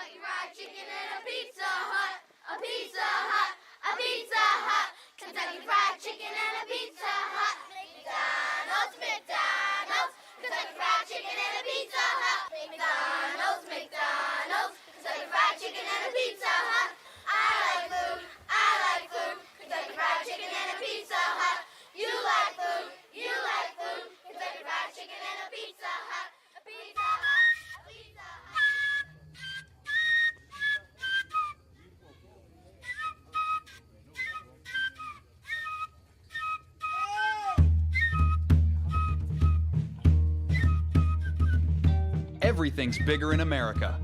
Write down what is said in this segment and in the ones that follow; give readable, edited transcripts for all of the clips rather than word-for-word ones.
Kentucky Fried Chicken and a Pizza Hut. A Pizza Hut. A Pizza Hut. Kentucky Fried Chicken and a Pizza Hut. McDonald's, McDonald's. Kentucky Fried Chicken and a Pizza Hut. McDonald's, McDonald's. Kentucky Fried Chicken and a Pizza Hut. I like food. I like food. Kentucky Fried Chicken and a Pizza Hut. You like food. You like food. Kentucky Fried Chicken and a Pizza Hut. A Pizza Hut. A Pizza Hut. Everything's bigger in America.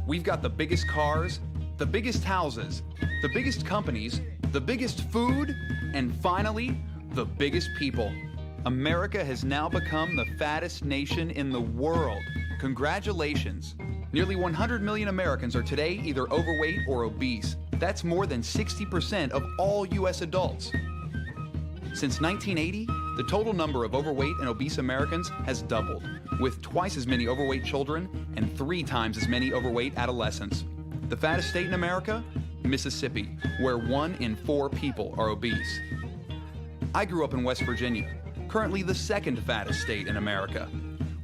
We've got the biggest cars, the biggest houses, the biggest companies, the biggest food, and finally, the biggest people. America has now become the fattest nation in the world. Congratulations. Nearly 100 million Americans are today either overweight or obese. That's more than 60% of all U.S. adults. Since 1980, the total number of overweight and obese Americans has doubled, with twice as many overweight children and 3 times as many overweight adolescents. The fattest state in America? Mississippi, where 1 in 4 people are obese. I grew up in West Virginia, currently the 2nd fattest state in America.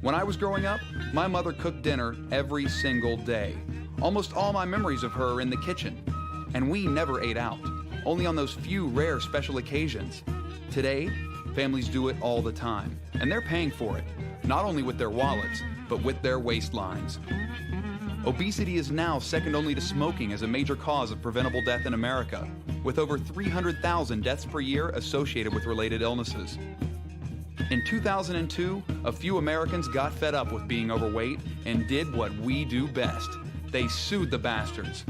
When I was growing up, my mother cooked dinner every single day. Almost all my memories of her are in the kitchen. And we never ate out, only on those few rare special occasions. Today, families do it all the time, and they're paying for it, not only with their wallets, but with their waistlines. Obesity is now second only to smoking as a major cause of preventable death in America, with over 300,000 deaths per year associated with related illnesses. In 2002, a few Americans got fed up with being overweight and did what we do best. They sued the bastards.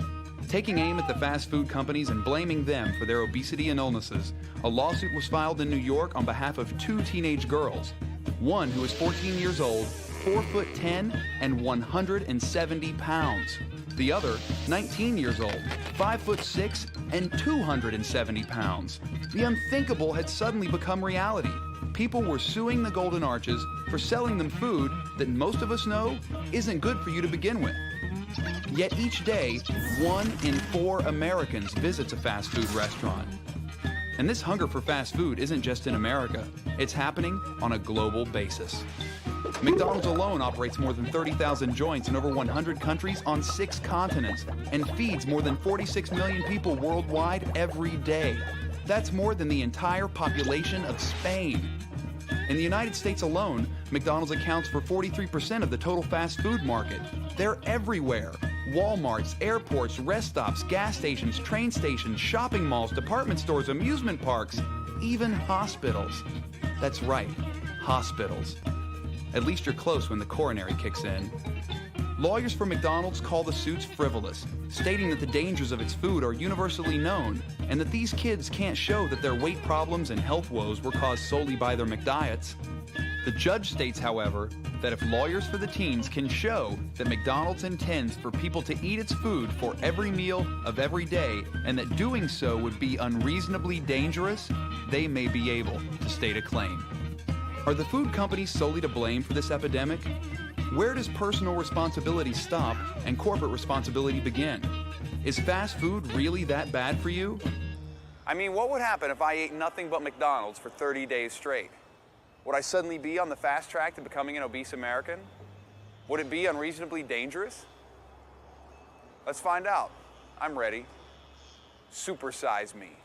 Taking aim at the fast food companies and blaming them for their obesity and illnesses, a lawsuit was filed in New York on behalf of 2 teenage girls. One who is 14 years old, 4'10" and 170 pounds. The other, 19 years old, 5'6" and 270 pounds. The unthinkable had suddenly become reality. People were suing the Golden Arches for selling them food that most of us know isn't good for you to begin with. Yet each day, 1 in 4 Americans visits a fast food restaurant. And this hunger for fast food isn't just in America, it's happening on a global basis. McDonald's alone operates more than 30,000 joints in over 100 countries on 6 continents and feeds more than 46 million people worldwide every day. That's more than the entire population of Spain. In the United States alone, McDonald's accounts for 43% of the total fast food market. They're everywhere. Walmarts, airports, rest stops, gas stations, train stations, shopping malls, department stores, amusement parks, even hospitals. That's right, hospitals. At least you're close when the coronary kicks in. Lawyers for McDonald's call the suits frivolous, stating that the dangers of its food are universally known and that these kids can't show that their weight problems and health woes were caused solely by their McDiets. The judge states, however, that if lawyers for the teens can show that McDonald's intends for people to eat its food for every meal of every day and that doing so would be unreasonably dangerous, they may be able to state a claim. Are the food companies solely to blame for this epidemic? Where does personal responsibility stop and corporate responsibility begin? Is fast food really that bad for you? I mean, what would happen if I ate nothing but McDonald's for 30 days straight? Would I suddenly be on the fast track to becoming an obese American? Would it be unreasonably dangerous? Let's find out. I'm ready. Supersize me.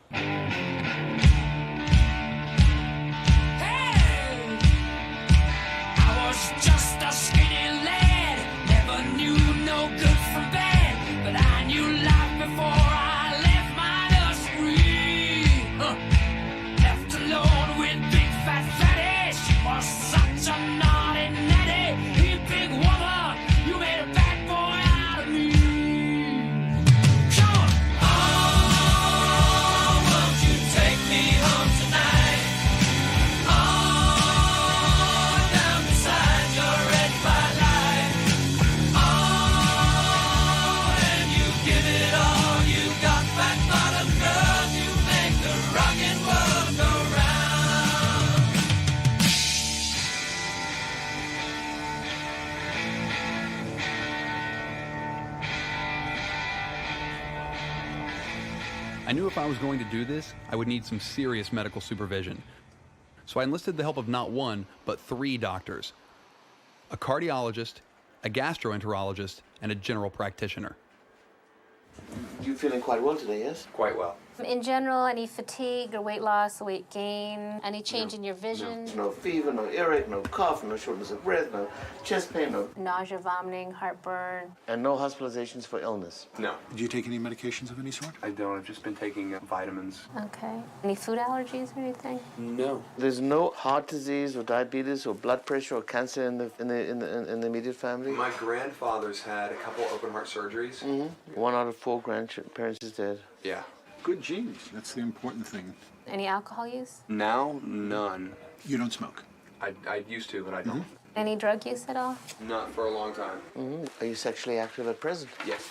Just a skinny lad, never knew no good from bad, but I knew life before I left my nursery. Left alone with big fat fatty, she was such a naughty natty. You big woman, you made a bad boy out of me. Come on, oh, won't I knew if I was going to do this, I would need some serious medical supervision. So I enlisted the help of not one, but 3 doctors: a cardiologist, a gastroenterologist, and a general practitioner. You're feeling quite well today, yes? Quite well. In general, any fatigue or weight loss, weight gain, any change in your vision? No fever, no earache, no cough, no shortness of breath, no chest pain, no... Nausea, vomiting, heartburn. And no hospitalizations for illness. No. Do you take any medications of any sort? I don't. I've just been taking vitamins. Okay. Any food allergies or anything? No. There's no heart disease or diabetes or blood pressure or cancer in the immediate family? My grandfather's had a couple open heart surgeries. 1 out of 4 grandparents is dead. Yeah. Good genes. That's the important thing. Any alcohol use? Now, none. You don't smoke. I used to, but I don't. Any drug use at all? Not for a long time. Are you sexually active at present? Yes.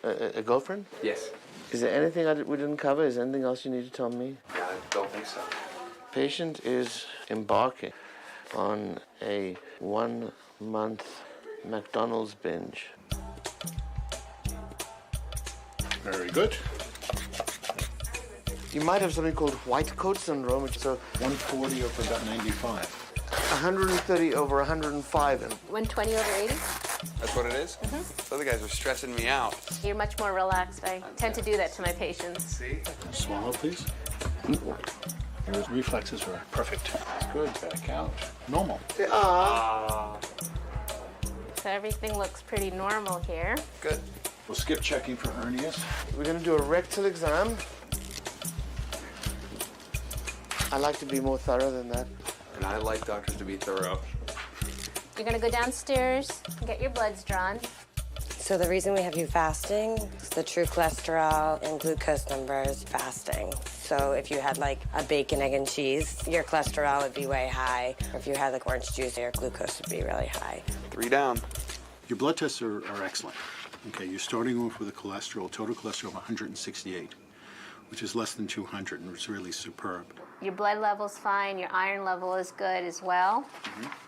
A girlfriend? Yes. Is there anything we didn't cover? Is there anything else you need to tell me? I don't think so. Patient is embarking on a 1-month McDonald's binge. Very good. You might have something called white coat syndrome, which is 140 over about 95. 130 over 105. 120 over 80? That's what it is? Those other guys are stressing me out. You're much more relaxed. I tend to do that to my patients. See? Swallow, please. Your reflexes were perfect. That's good. Back out. Normal. So everything looks pretty normal here. Good. We'll skip checking for hernias. We're going to do a rectal exam. I like to be more thorough than that. And I like doctors to be thorough. You're gonna go downstairs and get your bloods drawn. So the reason we have you fasting is the true cholesterol and glucose numbers fasting. So if you had like a bacon, egg, and cheese, your cholesterol would be way high. Or if you had like orange juice, your glucose would be really high. 3 down. Your blood tests are excellent. Okay, you're starting off with a cholesterol, total cholesterol of 168, which is less than 200, and it's really superb. Your blood level's fine, your iron level is good as well.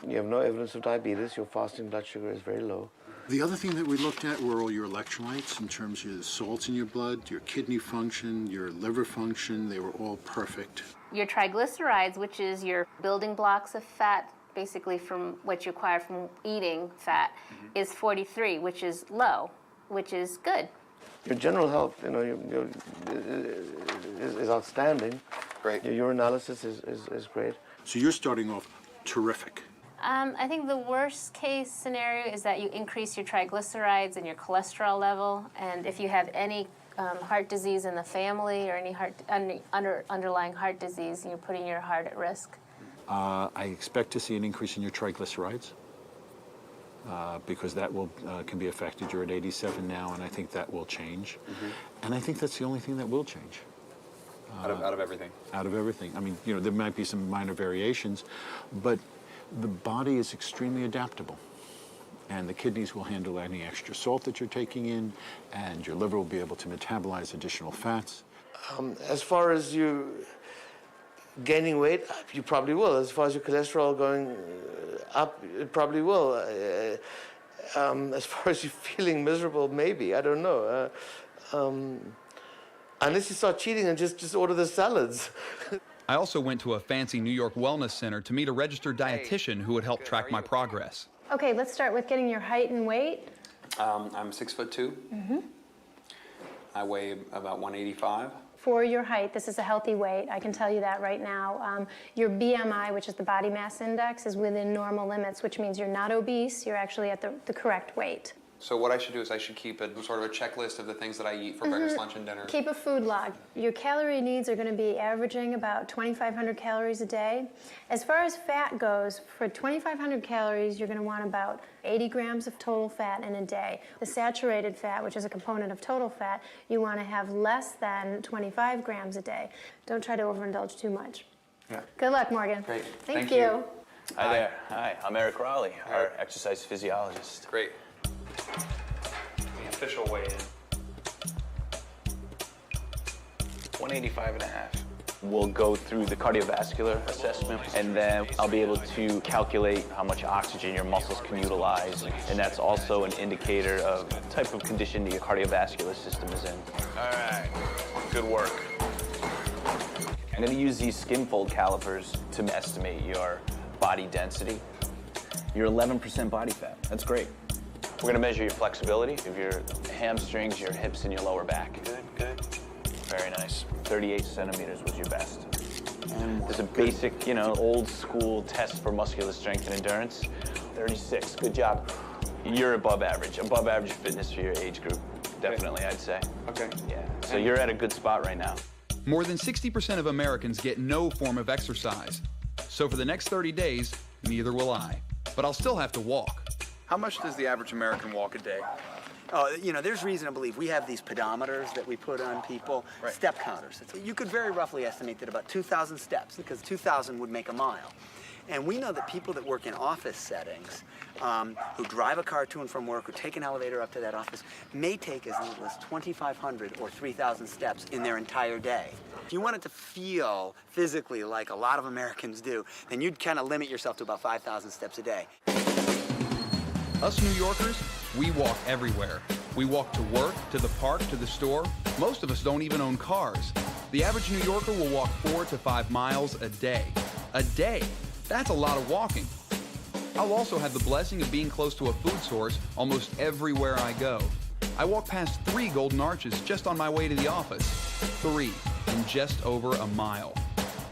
You have no evidence of diabetes. Your fasting blood sugar is very low. The other thing that we looked at were all your electrolytes in terms of the salts in your blood, your kidney function, your liver function. They were all perfect. Your triglycerides, which is your building blocks of fat, basically from what you acquire from eating fat, is 43, which is low, which is good. Your general health, is outstanding. Great. Your urinalysis is great. So you're starting off terrific. I think the worst case scenario is that you increase your triglycerides and your cholesterol level, and if you have any heart disease in the family or any underlying heart disease, you're putting your heart at risk. I expect to see an increase in your triglycerides because that can be affected. You're at 87 now, and I think that will change. And I think that's the only thing that will change. Out of everything. Out of everything. I mean, there might be some minor variations, but the body is extremely adaptable. And the kidneys will handle any extra salt that you're taking in, and your liver will be able to metabolize additional fats. As far as you gaining weight, you probably will. As far as your cholesterol going up, it probably will. As far as you feeling miserable, maybe. I don't know. Unless you start cheating and just order the salads. I also went to a fancy New York wellness center to meet a registered dietitian who would help track my progress. Okay, let's start with getting your height and weight. I'm 6'2". I weigh about 185. For your height, this is a healthy weight. I can tell you that right now. Your BMI, which is the body mass index, is within normal limits, which means you're not obese. You're actually at the correct weight. So what I should do is I should keep a sort of a checklist of the things that I eat for breakfast, lunch, and dinner. Keep a food log. Your calorie needs are going to be averaging about 2,500 calories a day. As far as fat goes, for 2,500 calories, you're going to want about 80 grams of total fat in a day. The saturated fat, which is a component of total fat, you want to have less than 25 grams a day. Don't try to overindulge too much. Yeah. Good luck, Morgan. Great. Thank you. Hi there. Hi, I'm Eric Raleigh, our exercise physiologist. Great. The official weigh-in. 185 and a half. We'll go through the cardiovascular assessment, and then I'll be able to calculate how much oxygen your muscles can utilize, and that's also an indicator of the type of condition your cardiovascular system is in. All right, good work. I'm gonna use these skin fold calipers to estimate your body density. You're 11% body fat, that's great. We're gonna measure your flexibility of your hamstrings, your hips, and your lower back. Good, good. Very nice. 38 centimeters was your best. And there's a basic, you know, old school test for muscular strength and endurance. 36, good job. You're above average fitness for your age group. Definitely, I'd say. Okay. Yeah, so you're at a good spot right now. More than 60% of Americans get no form of exercise. So for the next 30 days, neither will I. But I'll still have to walk. How much does the average American walk a day? Oh, you know, there's reason to believe. We have these pedometers that we put on people, step counters. You could very roughly estimate that about 2,000 steps, because 2,000 would make a mile. And we know that people that work in office settings, who drive a car to and from work, or take an elevator up to that office, may take as little as 2,500 or 3,000 steps in their entire day. If you wanted to feel physically like a lot of Americans do, then you'd kind of limit yourself to about 5,000 steps a day. Us New Yorkers, we walk everywhere. We walk to work, to the park, to the store. Most of us don't even own cars. The average New Yorker will walk 4 to 5 miles a day. A day? That's a lot of walking. I'll also have the blessing of being close to a food source almost everywhere I go. I walk past 3 Golden Arches just on my way to the office. 3 in just over a mile.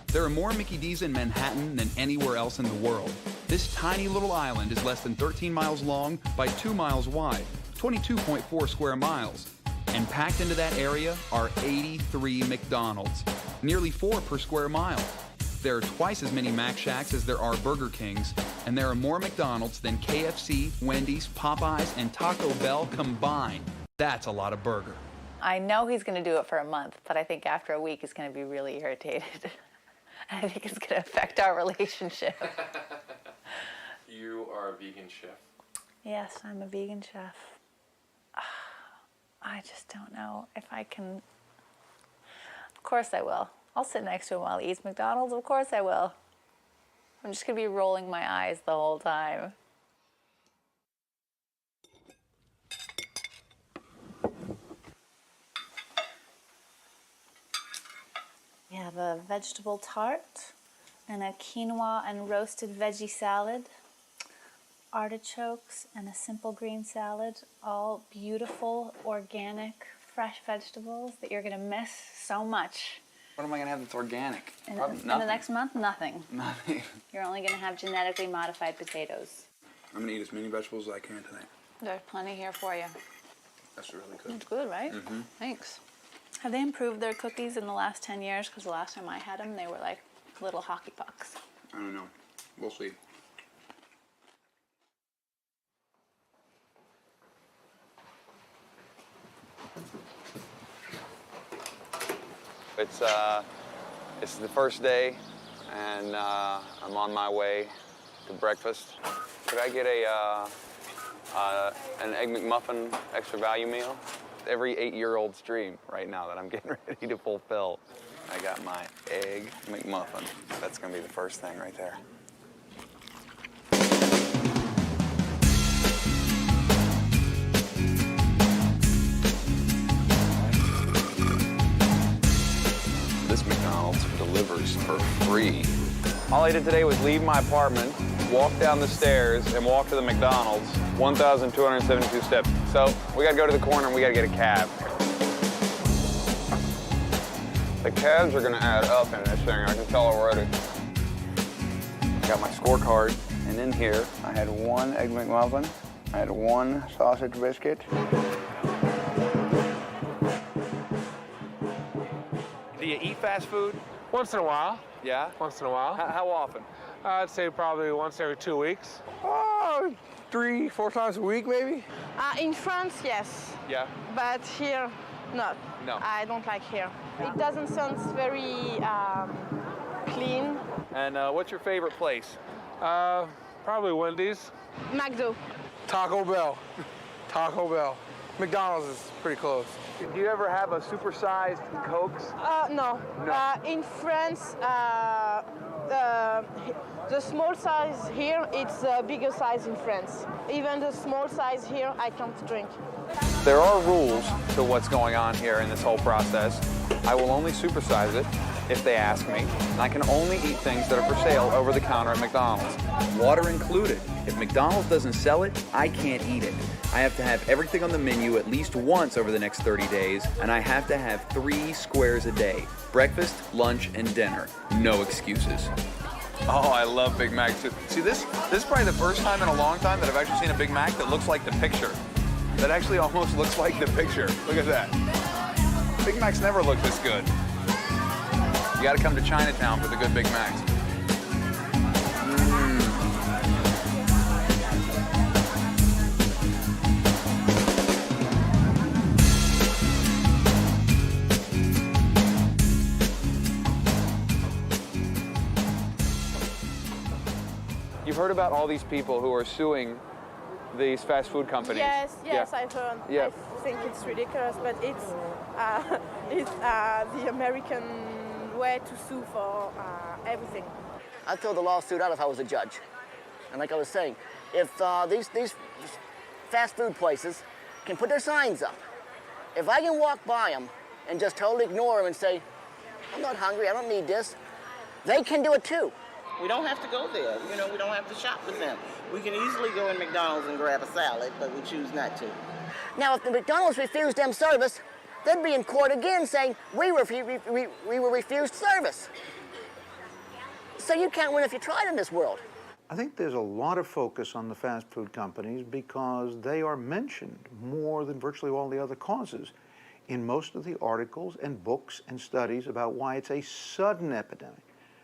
There are more Mickey D's in Manhattan than anywhere else in the world. This tiny little island is less than 13 miles long by 2 miles wide, 22.4 square miles. And packed into that area are 83 McDonald's, nearly 4 per square mile. There are twice as many Mac Shacks as there are Burger Kings, and there are more McDonald's than KFC, Wendy's, Popeyes, and Taco Bell combined. That's a lot of burger. I know he's going to do it for a month, but I think after a week he's going to be really irritated. I think it's going to affect our relationship. You are a vegan chef? Yes, I'm a vegan chef. I just don't know if I can. Of course I will. I'll sit next to him while he eats McDonald's. Of course I will. I'm just going to be rolling my eyes the whole time. We have a vegetable tart and a quinoa and roasted veggie salad, artichokes and a simple green salad, all beautiful, organic, fresh vegetables that you're going to miss so much. What am I going to have that's organic? In the next month, nothing. Nothing. You're only going to have genetically modified potatoes. I'm going to eat as many vegetables as I can tonight. There's plenty here for you. That's really good. It's good, right? Mm-hmm. Thanks. Have they improved their cookies in the last 10 years? Because the last time I had them, they were like little hockey pucks. I don't know. We'll see. It's the first day, and I'm on my way to breakfast. Could I get an Egg McMuffin extra value meal? Every 8-year-old's dream right now that I'm getting ready to fulfill. I got my Egg McMuffin. That's gonna be the first thing right there. This McDonald's delivers for free. All I did today was leave my apartment, walk down the stairs, and walk to the McDonald's, 1,272 steps. So we gotta go to the corner and we gotta get a cab. The cabs are gonna add up in this thing, I can tell already. I got my scorecard, and in here, I had 1 Egg McMuffin, I had 1 sausage biscuit. Do you eat fast food? Once in a while. Yeah? Once in a while. How often? I'd say probably once every 2 weeks. 3-4 times a week, maybe? In France, yes. Yeah? But here, not. No. I don't like here. It doesn't sound very clean. And what's your favorite place? Probably Wendy's. McDo. Taco Bell. Taco Bell. McDonald's is pretty close. Do you ever have a supersized Cokes? No. In France, the small size here, it's the bigger size in France. Even the small size here, I can't drink. There are rules to what's going on here in this whole process. I will only supersize it if they ask me, and I can only eat things that are for sale over the counter at McDonald's. Water included. If McDonald's doesn't sell it, I can't eat it. I have to have everything on the menu at least once over the next 30 days, and I have to have 3 squares a day. Breakfast, lunch, and dinner. No excuses. Oh, I love Big Macs too. See, this is probably the first time in a long time that I've actually seen a Big Mac that looks like the picture. That actually almost looks like the picture. Look at that. Big Macs never look this good. You gotta come to Chinatown for the good Big Macs. You've heard about all these people who are suing these fast food companies. Yes, Yeah. I've heard. Yeah. I think it's ridiculous, but it's the American way to sue for everything. I'd throw the lawsuit out if I was a judge. And like I was saying, if these fast food places can put their signs up, if I can walk by them and just totally ignore them and say, I'm not hungry, I don't need this, they can do it too. We don't have to go there. You know, we don't have to shop with them. We can easily go in McDonald's and grab a salad, but we choose not to. Now, if the McDonald's refused them service, they'd be in court again saying, we were refused service. So you can't win if you tried in this world. I think there's a lot of focus on the fast food companies because they are mentioned more than virtually all the other causes in most of the articles and books and studies about why it's a sudden epidemic.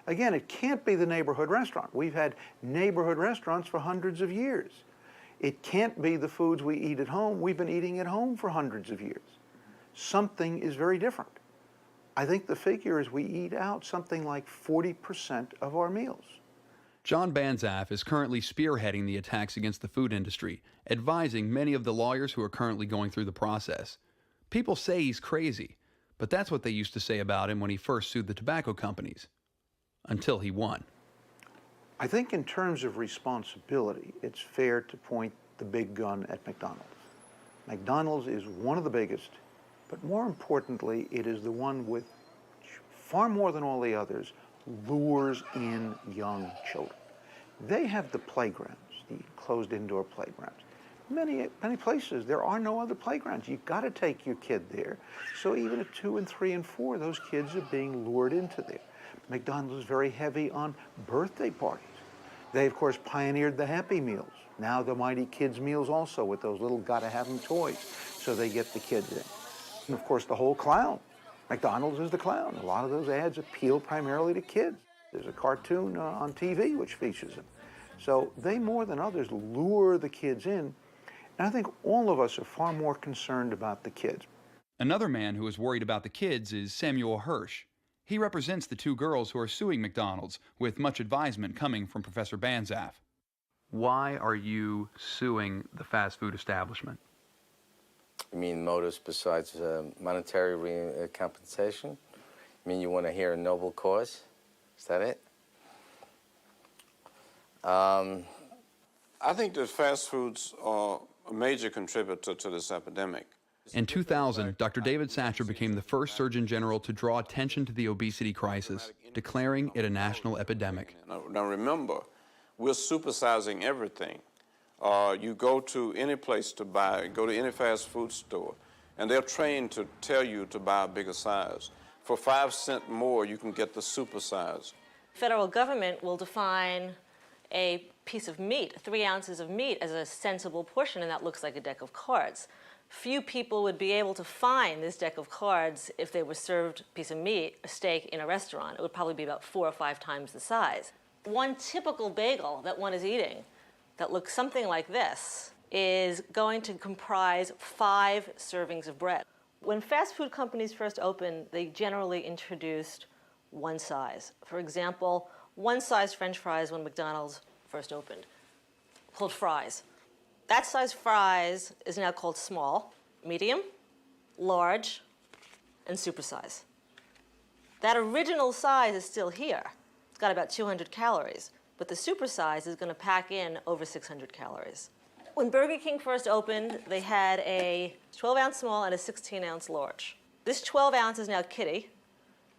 Again, it can't be the neighborhood restaurant. We've had neighborhood restaurants for hundreds of years. It can't be the foods we eat at home. We've been eating at home for hundreds of years. Something is very different. I think the figure is we eat out something like 40% of our meals. John Banzaf is currently spearheading the attacks against the food industry, advising many of the lawyers who are currently going through the process. People say he's crazy, but that's what they used to say about him when he first sued the tobacco companies. Until he won. I think in terms of responsibility, it's fair to point the big gun at McDonald's. McDonald's is one of the biggest, but more importantly, it is the one which, far more than all the others, lures in young children. They have the playgrounds, the closed indoor playgrounds. Many places, there are no other playgrounds. You've got to take your kid there. So even at 2 and 3 and 4, those kids are being lured into there. McDonald's is very heavy on birthday parties. They, of course, pioneered the Happy Meals. Now the Mighty Kids Meals also with those little gotta-have-them toys, so they get the kids in. And, of course, the whole clown. McDonald's is the clown. A lot of those ads appeal primarily to kids. There's a cartoon on TV which features them. So they, more than others, lure the kids in. And I think all of us are far more concerned about the kids. Another man who is worried about the kids is Samuel Hirsch. He represents the 2 girls who are suing McDonald's, with much advisement coming from Professor Banzaf. Why are you suing the fast food establishment? You mean motives besides monetary compensation? You mean you want to hear a noble cause? Is that it? I think that fast foods are a major contributor to this epidemic. In 2000, Dr. David Satcher became the first Surgeon General to draw attention to the obesity crisis, declaring it a national epidemic. Now remember, we're supersizing everything. You go to any place to buy, go to any fast food store, and they're trained to tell you to buy a bigger size. For 5 cents more, you can get the super size. Federal government will define a piece of meat, 3 ounces of meat, as a sensible portion, and that looks like a deck of cards. Few people would be able to find this deck of cards if they were served a piece of meat, a steak, in a restaurant. It would probably be about 4 or 5 times the size. One typical bagel that one is eating that looks something like this is going to comprise 5 servings of bread. When fast food companies first opened, they generally introduced one size. For example, one size French fries when McDonald's first opened, called fries. That size fries is now called small, medium, large, and supersize. That original size is still here. It's got about 200 calories, but the supersize is going to pack in over 600 calories. When Burger King first opened, they had a 12-ounce small and a 16-ounce large. This 12 ounce is now kitty.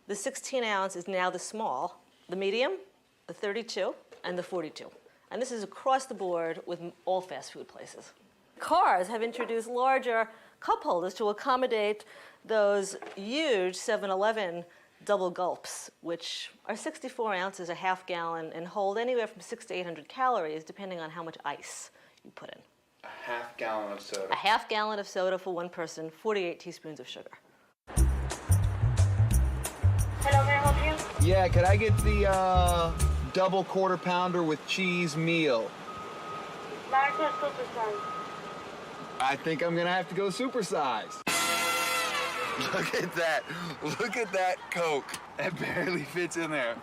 The 16 ounce is now the small, the medium, the 32, and the 42. And this is across the board with all fast food places. Cars have introduced larger cup holders to accommodate those huge 7-Eleven double gulps, which are 64 ounces, a half gallon, and hold anywhere from 600 to 800 calories, depending on how much ice you put in. A half gallon of soda. A half gallon of soda for one person, 48 teaspoons of sugar. Hello, may I help you? Yeah, could I get the double quarter pounder with cheese meal? Large or supersize? I think I'm gonna have to go supersize. Look at that. Look at that Coke. It barely fits in there.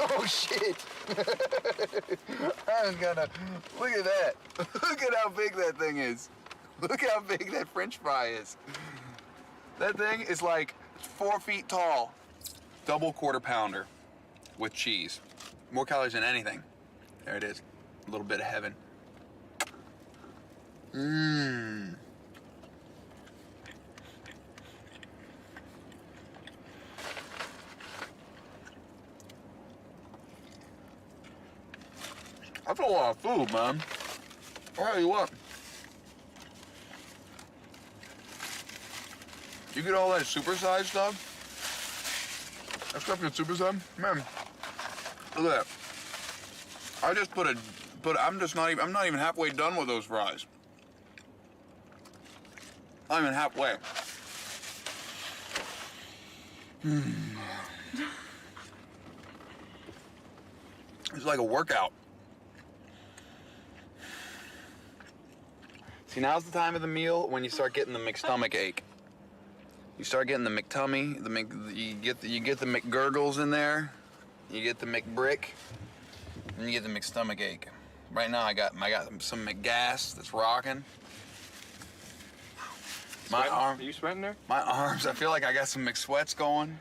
Oh, shit. I was gonna, look at that. Look at how big that thing is. Look how big that French fry is. That thing is like 4 feet tall. Double quarter pounder with cheese. More calories than anything. There it is. A little bit of heaven. Mmm. That's a lot of food, man. I'll tell you what. You get all that supersized stuff? That stuff gets supersized? Man, look at that. I just I'm not even halfway done with those fries. Not even halfway. It's like a workout. See, now's the time of the meal when you start getting the McStomach ache. You start getting the McTummy, you get the McGurgles in there, you get the McBrick, and you get the McStomach ache. Right now I got some McGas that's rocking. Are you sweating there? My arms, I feel like I got some McSweats going.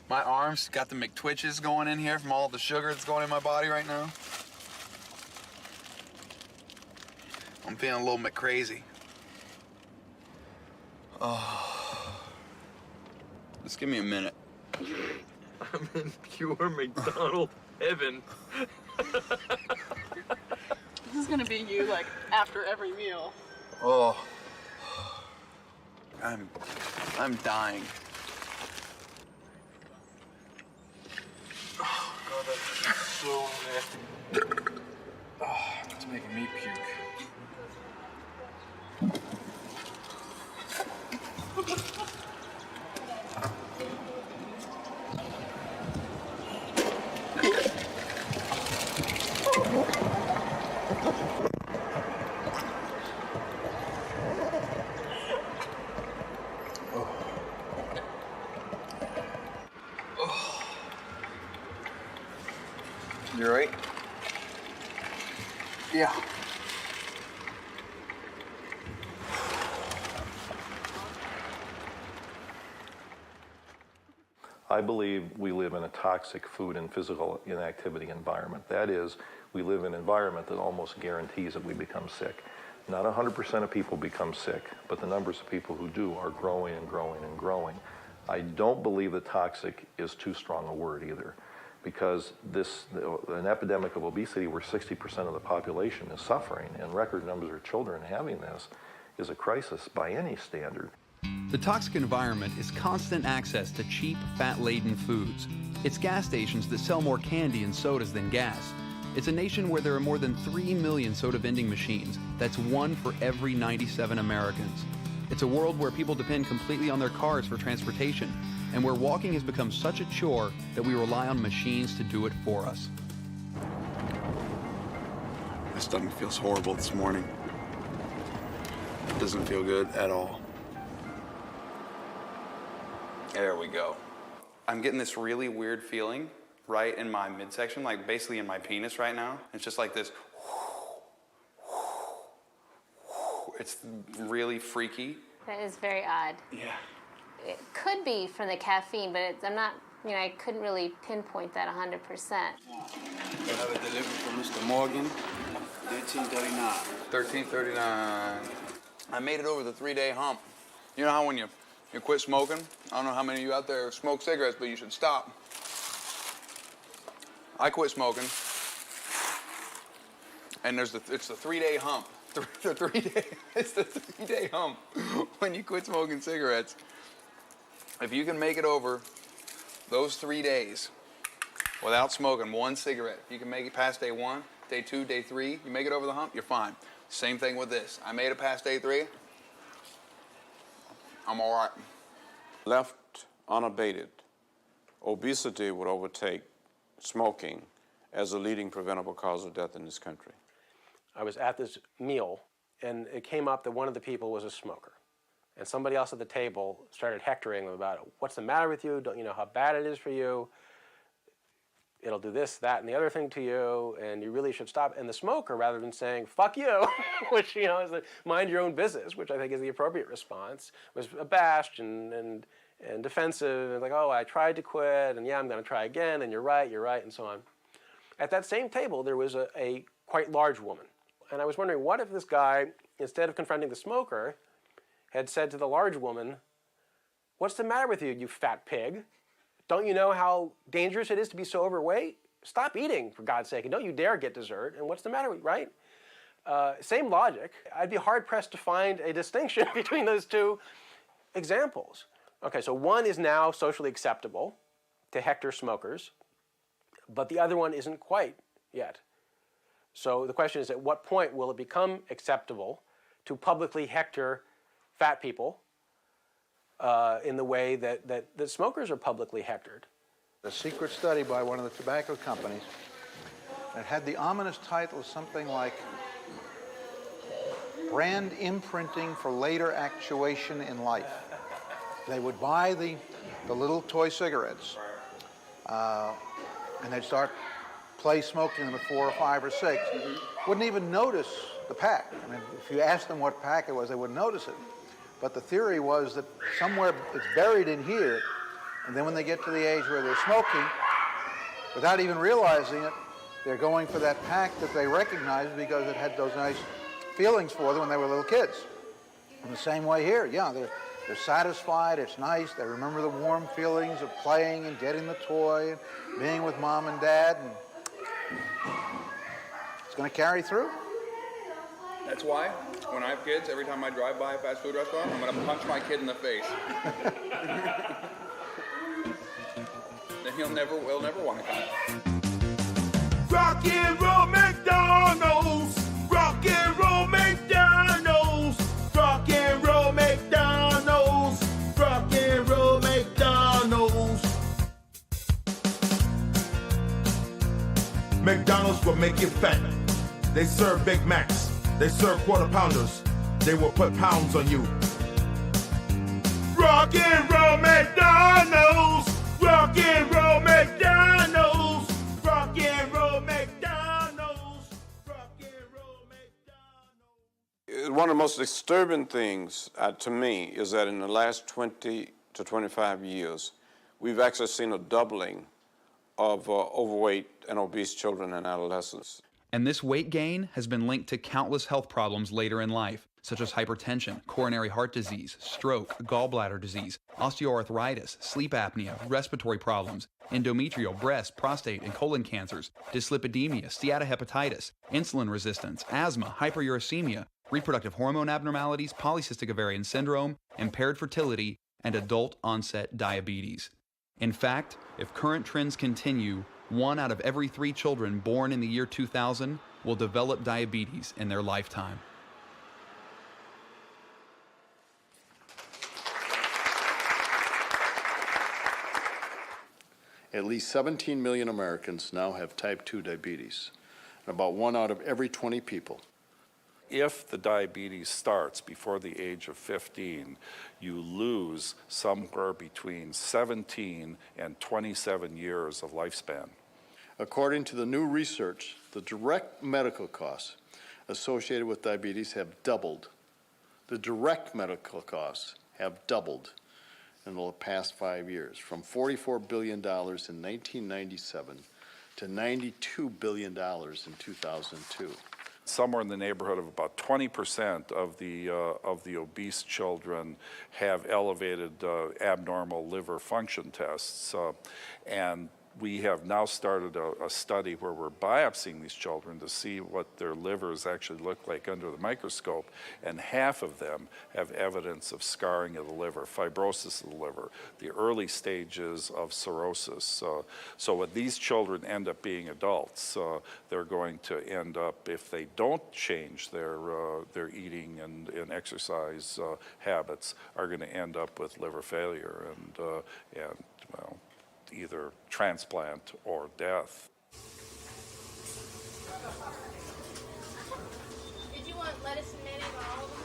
My arms got the McTwitches going in here from all the sugar that's going in my body right now. I'm feeling a little McCrazy. Oh. Just give me a minute. I'm in pure McDonald's heaven. This is gonna be you, like, after every meal. Oh. I'm dying. Oh, God, that's so nasty. Oh, it's making me puke. You all right? Yeah. I believe we live in a toxic food and physical inactivity environment. That is, we live in an environment that almost guarantees that we become sick. Not 100% of people become sick, but the numbers of people who do are growing and growing and growing. I don't believe that toxic is too strong a word either, because an epidemic of obesity where 60% of the population is suffering and record numbers of children having this is a crisis by any standard. The toxic environment is constant access to cheap, fat-laden foods. It's gas stations that sell more candy and sodas than gas. It's a nation where there are more than 3 million soda vending machines. That's 1 for every 97 Americans. It's a world where people depend completely on their cars for transportation, and where walking has become such a chore that we rely on machines to do it for us. My stomach feels horrible this morning. It doesn't feel good at all. There we go. I'm getting this really weird feeling right in my midsection, like basically in my penis right now. It's just like this. It's really freaky. That is very odd. Yeah. It could be from the caffeine, but I'm not, I couldn't really pinpoint that 100%. I have a delivery from Mr. Morgan, 1339. 1339. I made it over the 3-day hump. You know how when you quit smoking? I don't know how many of you out there smoke cigarettes, but you should stop. I quit smoking, and it's the 3-day hump. It's the 3-day hump when you quit smoking cigarettes. If you can make it over those 3 days without smoking one cigarette, if you can make it past day 1, day 2, day 3, you make it over the hump, you're fine. Same thing with this. I made it past day 3. I'm all right. Left unabated, obesity would overtake smoking as a leading preventable cause of death in this country. I was at this meal, and it came up that one of the people was a smoker. And somebody else at the table started hectoring them about it. What's the matter with you? Don't you know how bad it is for you? It'll do this, that, and the other thing to you, and you really should stop. And the smoker, rather than saying, fuck you, which, is a mind your own business, which I think is the appropriate response, was abashed and defensive, and like, oh, I tried to quit, and yeah, I'm going to try again, and you're right, and so on. At that same table, there was a quite large woman. And I was wondering, what if this guy, instead of confronting the smoker, had said to the large woman, what's the matter with you, you fat pig? Don't you know how dangerous it is to be so overweight? Stop eating, for God's sake, and don't you dare get dessert, and what's the matter with you, right? Same logic. I'd be hard-pressed to find a distinction between those two examples. Okay, so one is now socially acceptable to hector smokers, but the other one isn't quite yet. So the question is, at what point will it become acceptable to publicly hector fat people in the way that smokers are publicly hectored? A secret study by one of the tobacco companies that had the ominous title of something like Brand Imprinting for Later Actuation in Life. They would buy the little toy cigarettes and they'd start play smoking them at 4 or 5 or 6. Wouldn't even notice the pack. I mean, if you asked them what pack it was, they wouldn't notice it. But the theory was that somewhere it's buried in here, and then when they get to the age where they're smoking, without even realizing it, they're going for that pack that they recognize because it had those nice feelings for them when they were little kids. In the same way here, yeah, they're satisfied, it's nice, they remember the warm feelings of playing and getting the toy and being with mom and dad, and it's going to carry through. That's why, when I have kids, every time I drive by a fast food restaurant, I'm going to punch my kid in the face. Then he'll never want to come. Rock and roll McDonald's! Rock and roll McDonald's! Rock and roll McDonald's! Rock and roll McDonald's! McDonald's will make you fat. They serve Big Macs. They serve quarter pounders. They will put pounds on you. Rock and roll McDonald's! Rock and roll McDonald's! Rock and roll McDonald's! Rock and roll McDonald's! One of the most disturbing things to me is that in the last 20 to 25 years, we've actually seen a doubling of overweight and obese children and adolescents. And this weight gain has been linked to countless health problems later in life, such as hypertension, coronary heart disease, stroke, gallbladder disease, osteoarthritis, sleep apnea, respiratory problems, endometrial, breast, prostate, and colon cancers, dyslipidemia, steatohepatitis, insulin resistance, asthma, hyperuricemia, reproductive hormone abnormalities, polycystic ovarian syndrome, impaired fertility, and adult-onset diabetes. In fact, if current trends continue, 1 out of every 3 children born in the year 2000 will develop diabetes in their lifetime. At least 17 million Americans now have type 2 diabetes, and about 1 out of every 20 people. If the diabetes starts before the age of 15, you lose somewhere between 17 and 27 years of lifespan. According to the new research, the direct medical costs associated with diabetes have doubled The direct medical costs have doubled in the past 5 years, from $44 billion in 1997 to $92 billion in 2002. Somewhere in the neighborhood of about 20% of the obese children have elevated abnormal liver function tests, and we have now started a study where we're biopsying these children to see what their livers actually look like under the microscope, and half of them have evidence of scarring of the liver, fibrosis of the liver, the early stages of cirrhosis. So when these children end up being adults, they're going to end up, if they don't change their eating and exercise habits, are going to end up with liver failure and well, either transplant or death. Did you want lettuce and mayonnaise on all of them?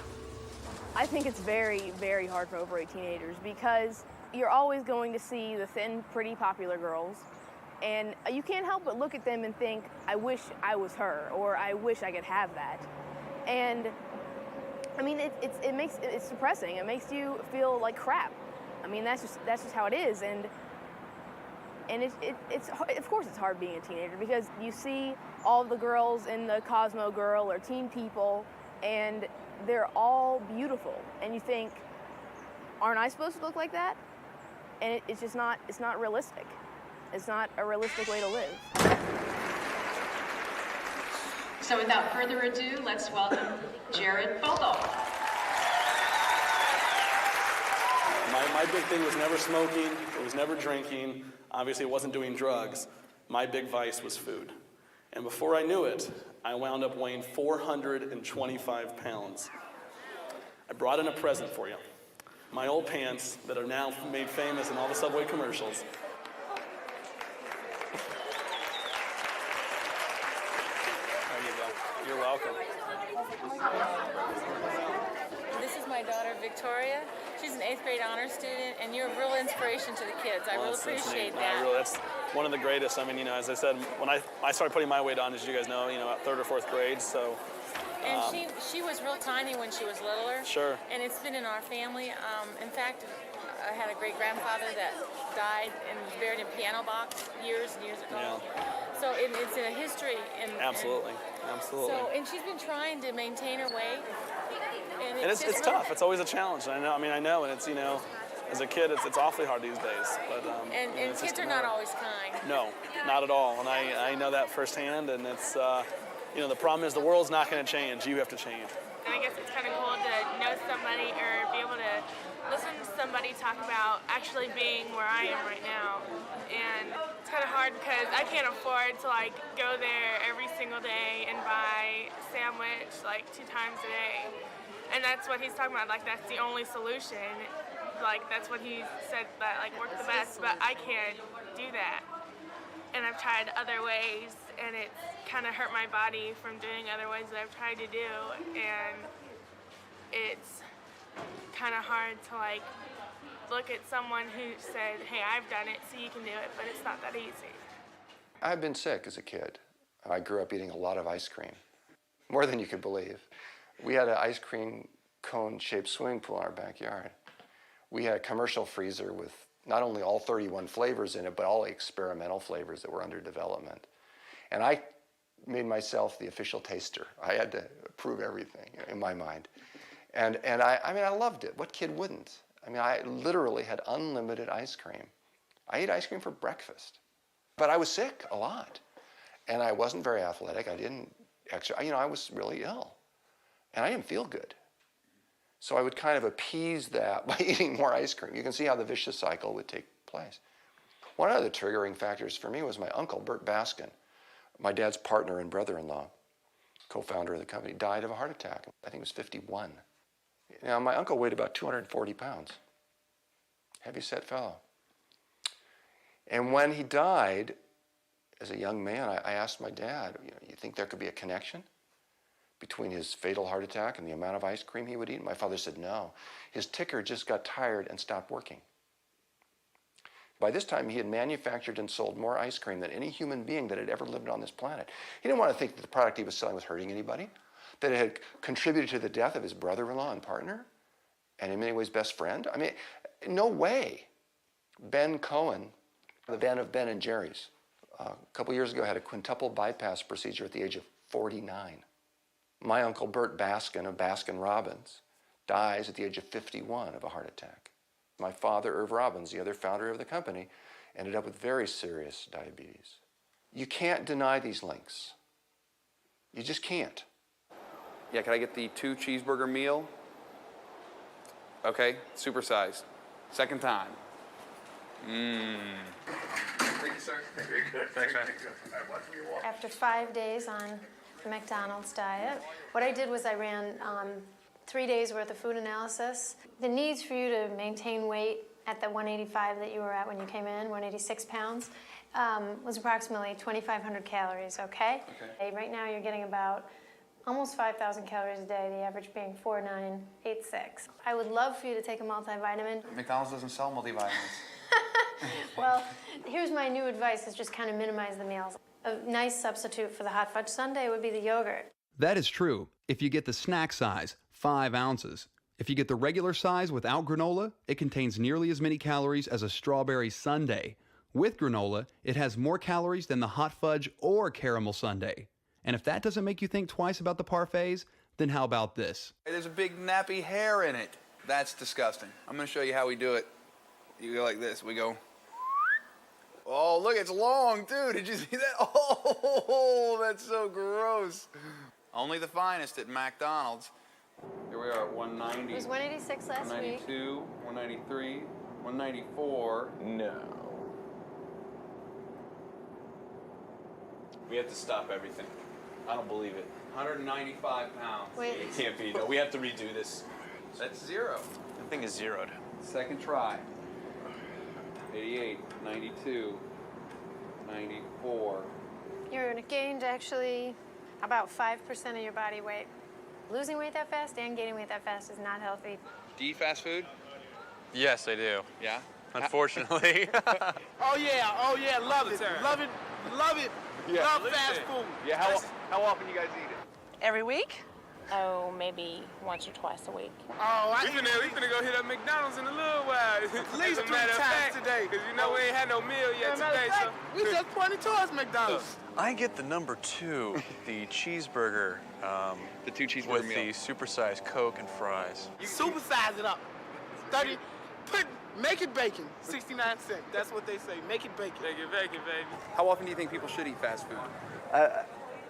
I think it's very, very hard for overweight teenagers because you're always going to see the thin, pretty, popular girls, and you can't help but look at them and think, I wish I was her, or I wish I could have that. And I mean, it's depressing. It makes you feel like crap. I mean, that's just how it is. And it's of course it's hard being a teenager because you see all the girls in the Cosmo Girl or Teen People, and they're all beautiful, and you think, aren't I supposed to look like that? And it's just not. It's not realistic. It's not a realistic way to live. So without further ado, let's welcome Jared Bogle. My big thing was never smoking, it was never drinking, obviously it wasn't doing drugs. My big vice was food. And before I knew it, I wound up weighing 425 pounds. I brought in a present for you. My old pants that are now made famous in all the Subway commercials. There you go. You're welcome. This is my daughter, Victoria. She's an 8th grade honor student, and you're a real inspiration to the kids. I really appreciate that. That's one of the greatest. I mean, you know, as I said, when I started putting my weight on, as you guys know, at 3rd or 4th grade, so. And she was real tiny when she was littler. Sure. And it's been in our family. In fact, I had a great-grandfather that died and was buried in a piano box years and years ago. Yeah. So it's in a history. Absolutely. So, and she's been trying to maintain her weight. And it's tough. It's always a challenge. I know, and it's, as a kid, it's awfully hard these days. But and kids are not always kind. No, not at all. And I know that firsthand. And it's, the problem is the world's not going to change. You have to change. And I guess it's kind of cool to know somebody or be able to listen to somebody talk about actually being where I am right now. And it's kind of hard because I can't afford to go there every single day and buy a sandwich 2 times a day. And that's what he's talking about, that's the only solution. That's what he said that worked the best, but I can't do that. And I've tried other ways, and it's kind of hurt my body from doing other ways that I've tried to do. And it's kind of hard to look at someone who said, hey, I've done it, so you can do it, but it's not that easy. I've been sick as a kid. I grew up eating a lot of ice cream, more than you could believe. We had an ice cream cone-shaped swimming pool in our backyard. We had a commercial freezer with not only all 31 flavors in it, but all the experimental flavors that were under development. And I made myself the official taster. I had to approve everything in my mind. And I loved it. What kid wouldn't? I literally had unlimited ice cream. I ate ice cream for breakfast. But I was sick a lot. And I wasn't very athletic. I didn't exercise. I was really ill. And I didn't feel good. So I would kind of appease that by eating more ice cream. You can see how the vicious cycle would take place. One of the triggering factors for me was my uncle, Bert Baskin, my dad's partner and brother-in-law, co-founder of the company, died of a heart attack. I think he was 51. Now, my uncle weighed about 240 pounds. Heavy-set fellow. And when he died, as a young man, I asked my dad, you think there could be a connection between his fatal heart attack and the amount of ice cream he would eat? My father said no. His ticker just got tired and stopped working. By this time, he had manufactured and sold more ice cream than any human being that had ever lived on this planet. He didn't want to think that the product he was selling was hurting anybody. that it had contributed to the death of his brother-in-law and partner, and in many ways best friend? I mean, no way. Ben Cohen, the Ben of Ben and Jerry's, a couple years ago had a quintuple bypass procedure at the age of 49. My uncle Bert Baskin of Baskin-Robbins dies at the age of 51 of a heart attack. My father, Irv Robbins, the other founder of the company, ended up with very serious diabetes. You can't deny these links. You just can't. Yeah, can I get the 2 cheeseburger meal? Okay, supersized. Second time. Thank you, sir. Thanks, man. After 5 days on the McDonald's diet, what I did was I ran 3 days worth of food analysis. The needs for you to maintain weight at the 185 that you were at when you came in, 186 pounds, was approximately 2,500 calories, okay? Right now you're getting about almost 5,000 calories a day, the average being 4,986. I would love for you to take a multivitamin. McDonald's doesn't sell multivitamins. Well, here's my new advice, is just kind of minimize the meals. A nice substitute for the hot fudge sundae would be the yogurt. That is true if you get the snack size, 5 ounces. If you get the regular size without granola, it contains nearly as many calories as a strawberry sundae. With granola, it has more calories than the hot fudge or caramel sundae. And if that doesn't make you think twice about the parfaits, then how about this? There's a big nappy hair in it. That's disgusting. I'm gonna show you how we do it. You go like this, we go. Oh, look, it's long, too. Did you see that? Oh, that's so gross. Only the finest at McDonald's. Here we are at 190. It was 186 last week. 192, 193, 194. No. We have to stop everything. I don't believe it. 195 pounds. Wait. It can't be. No, we have to redo this. That's 0. The thing is zeroed. Second try. 88, 92, 94. You're gained actually about 5% of your body weight. Losing weight that fast and gaining weight that fast is not healthy. Do you eat fast food? Yes, I do. Yeah? Unfortunately. Oh yeah, love it. Love it. Yeah. Love fast food. Yeah, how often you guys eat it? Every week? Oh, maybe once or twice a week. Oh, we finna go hit up McDonald's in a little while. At least 3 times today. Because you know we ain't had no meal yet today, so. We just pointed towards McDonald's. I get the number 2, the cheeseburger. The 2 cheeseburger with meal. the supersized Coke and fries. You supersize it up. 30. Make it bacon. 69 cents. That's what they say. Make it bacon. Make it bacon, baby. How often do you think people should eat fast food?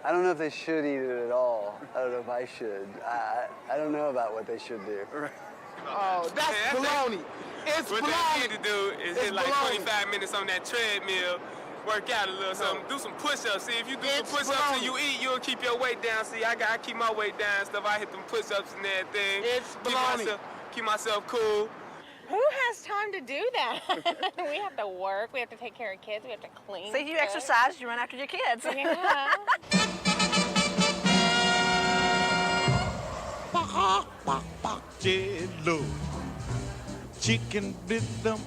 I don't know if they should eat it at all. I don't know if I should. I don't know about what they should do. Oh, that's baloney. It's what baloney. What they need to do is hit like baloney. 25 minutes on that treadmill, work out a little something, do some push-ups. See, if you do some push-ups and you eat, you'll keep your weight down. See, I keep my weight down and stuff. I hit them push-ups and everything. It's baloney. Keep myself cool. Who has time to do that? We have to work, we have to take care of kids, we have to clean. So you exercise, you run after your kids. Yeah. Jello, chicken rhythm.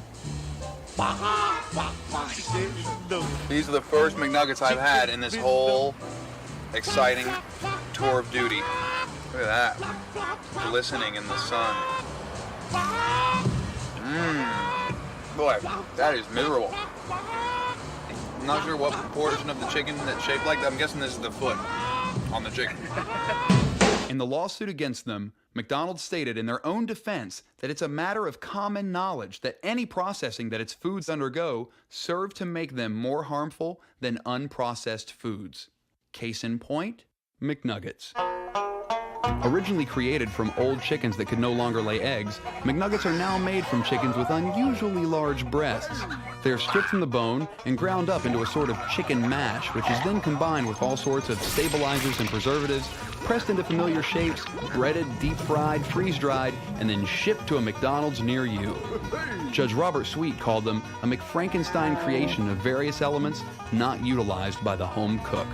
These are the first McNuggets I've had in this whole exciting tour of duty. Look at that. Glistening in the sun. Boy, that is miserable. I'm not sure what proportion of the chicken that's shaped like that. I'm guessing this is the foot on the chicken. In the lawsuit against them, McDonald's stated in their own defense that it's a matter of common knowledge that any processing that its foods undergo serve to make them more harmful than unprocessed foods. Case in point, McNuggets. Originally created from old chickens that could no longer lay eggs, McNuggets are now made from chickens with unusually large breasts. They are stripped from the bone and ground up into a sort of chicken mash, which is then combined with all sorts of stabilizers and preservatives, pressed into familiar shapes, breaded, deep-fried, freeze-dried, and then shipped to a McDonald's near you. Judge Robert Sweet called them a McFrankenstein creation of various elements not utilized by the home cook.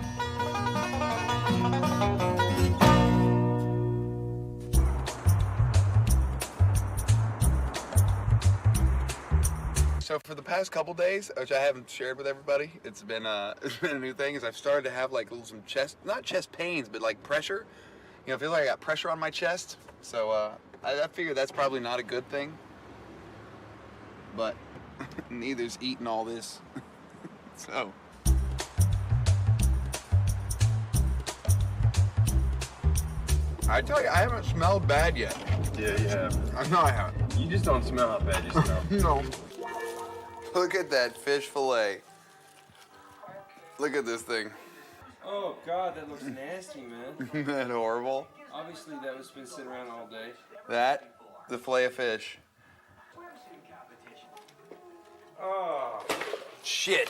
So for the past couple days, which I haven't shared with everybody, it's been a new thing. Is I've started to have like some not chest pains, but like pressure, You know, it feels like I got pressure on my chest. So I figure that's probably not a good thing. But neither's eating all this. So. I tell you, I haven't smelled bad yet. Yeah, you have. No, I haven't. You just don't smell how bad you smell. No. Look at that fish fillet. Look at this thing. Oh, God, that looks nasty, man. Isn't that horrible? Obviously, that was been sitting around all day. That, the fillet of fish. Oh. Shit.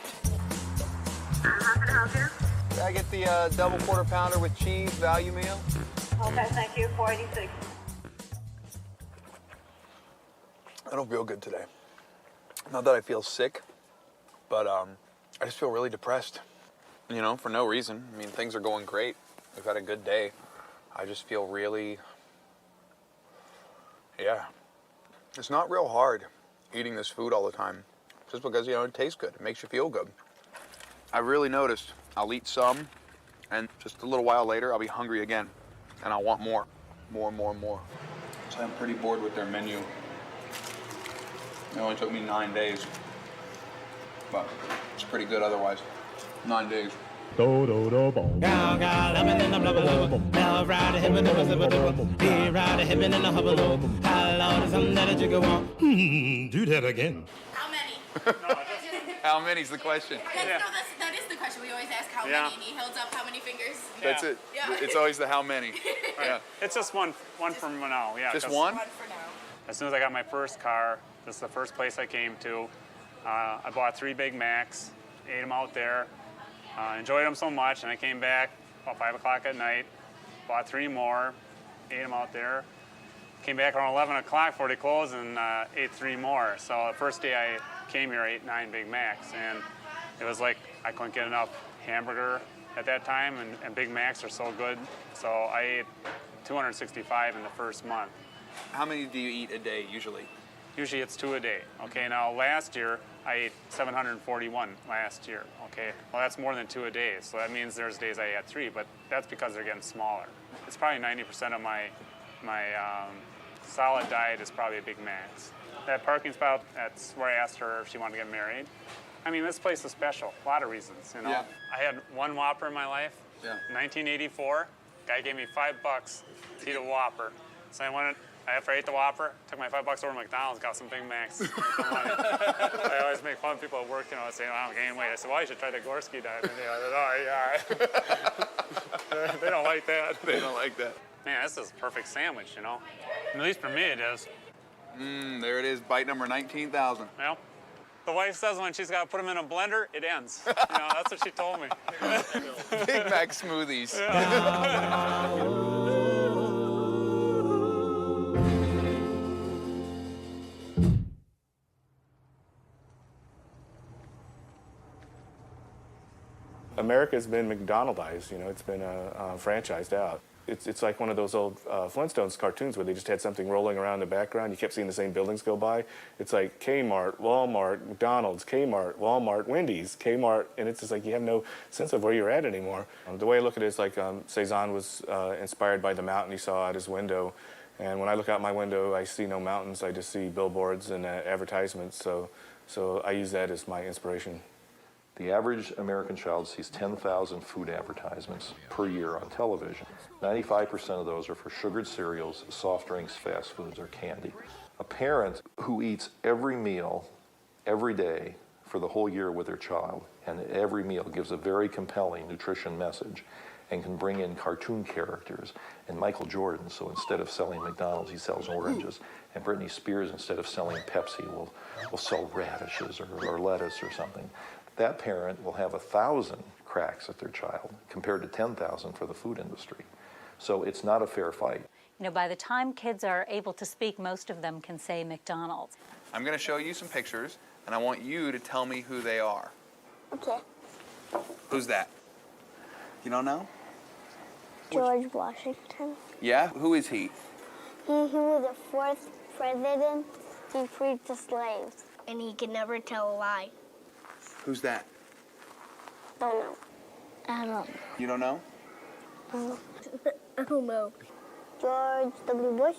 How can I help you? Can I get the double quarter pounder with cheese value meal? Okay, thank you. 486. I don't feel good today. Not that I feel sick, but I just feel really depressed. You know, for no reason. I mean, things are going great. We've had a good day. I just feel really, yeah. It's not real hard eating this food all the time, just because, you know, it tastes good. It makes you feel good. I really noticed I'll eat some, and just a little while later, I'll be hungry again, and I'll want more. More. So I'm pretty bored with their menu. It only took me 9 days, but it's pretty good otherwise. 9 days. Do do do boom. Gal gal, I'm in the bubble. Now ride him in the bubble. He ride him in the bubble. How long does I'm that you go on? Do that again. How many? How many's the question? That is the question. We always ask how many, and he holds up how many fingers. That's it. Yeah. It's always the how many. Yeah. It's just one for now, yeah. Just one? One for now. As soon as I got my first car, this is the first place I came to. I bought 3 Big Macs, ate them out there, enjoyed them so much, and I came back about 5 o'clock at night, bought 3 more, ate them out there. Came back around 11 o'clock before they closed and ate 3 more. So the first day I came here, I ate 9 Big Macs, and it was like I couldn't get enough hamburger at that time, and Big Macs are so good. So I ate 265 in the first month. How many do you eat a day usually? Usually it's 2 a day. Okay, now last year I ate 741 last year. Okay, well that's more than 2 a day. So that means there's days I had 3, but that's because they're getting smaller. It's probably 90% of my solid diet is probably Big Macs. That parking spot, that's where I asked her if she wanted to get married. I mean, this place is special, a lot of reasons, you know. Yeah. I had 1 Whopper in my life. Yeah. 1984, guy gave me $5 to eat a Whopper. So I went, after I ate the Whopper, took my $5 over to McDonald's, got some Big Macs. I always make fun of people at work, you know, saying, oh, I'm gaining weight. I said, well, you should try the Gorski diet. And they said, oh, yeah. They don't like that. They don't like that. Man, this is a perfect sandwich, you know. At least for me, it is. There it is, bite number 19,000. Well, the wife says when she's got to put them in a blender, it ends. You know, that's what she told me. Big Mac smoothies. America's been McDonaldized, you know, it's been franchised out. It's like one of those old Flintstones cartoons where they just had something rolling around in the background. You kept seeing the same buildings go by. It's like Kmart, Walmart, McDonald's, Kmart, Walmart, Wendy's, Kmart, and it's just like you have no sense of where you're at anymore. The way I look at it is like Cezanne was inspired by the mountain he saw out his window. And when I look out my window, I see no mountains. I just see billboards and advertisements. So I use that as my inspiration. The average American child sees 10,000 food advertisements per year on television. 95% of those are for sugared cereals, soft drinks, fast foods, or candy. A parent who eats every meal, every day, for the whole year with their child, and every meal gives a very compelling nutrition message, and can bring in cartoon characters, and Michael Jordan, so instead of selling McDonald's, he sells oranges, and Britney Spears, instead of selling Pepsi, will sell radishes or lettuce or something. That parent will have 1,000 cracks at their child compared to 10,000 for the food industry. So it's not a fair fight. You know, by the time kids are able to speak, most of them can say McDonald's. I'm going to show you some pictures, and I want you to tell me who they are. Okay. Who's that? You don't know? George Washington. Yeah? Who is he? He was the 4th president. He freed the slaves. And he could never tell a lie. Who's that? Don't know. I don't know. You don't know? I don't know. George W. Bush?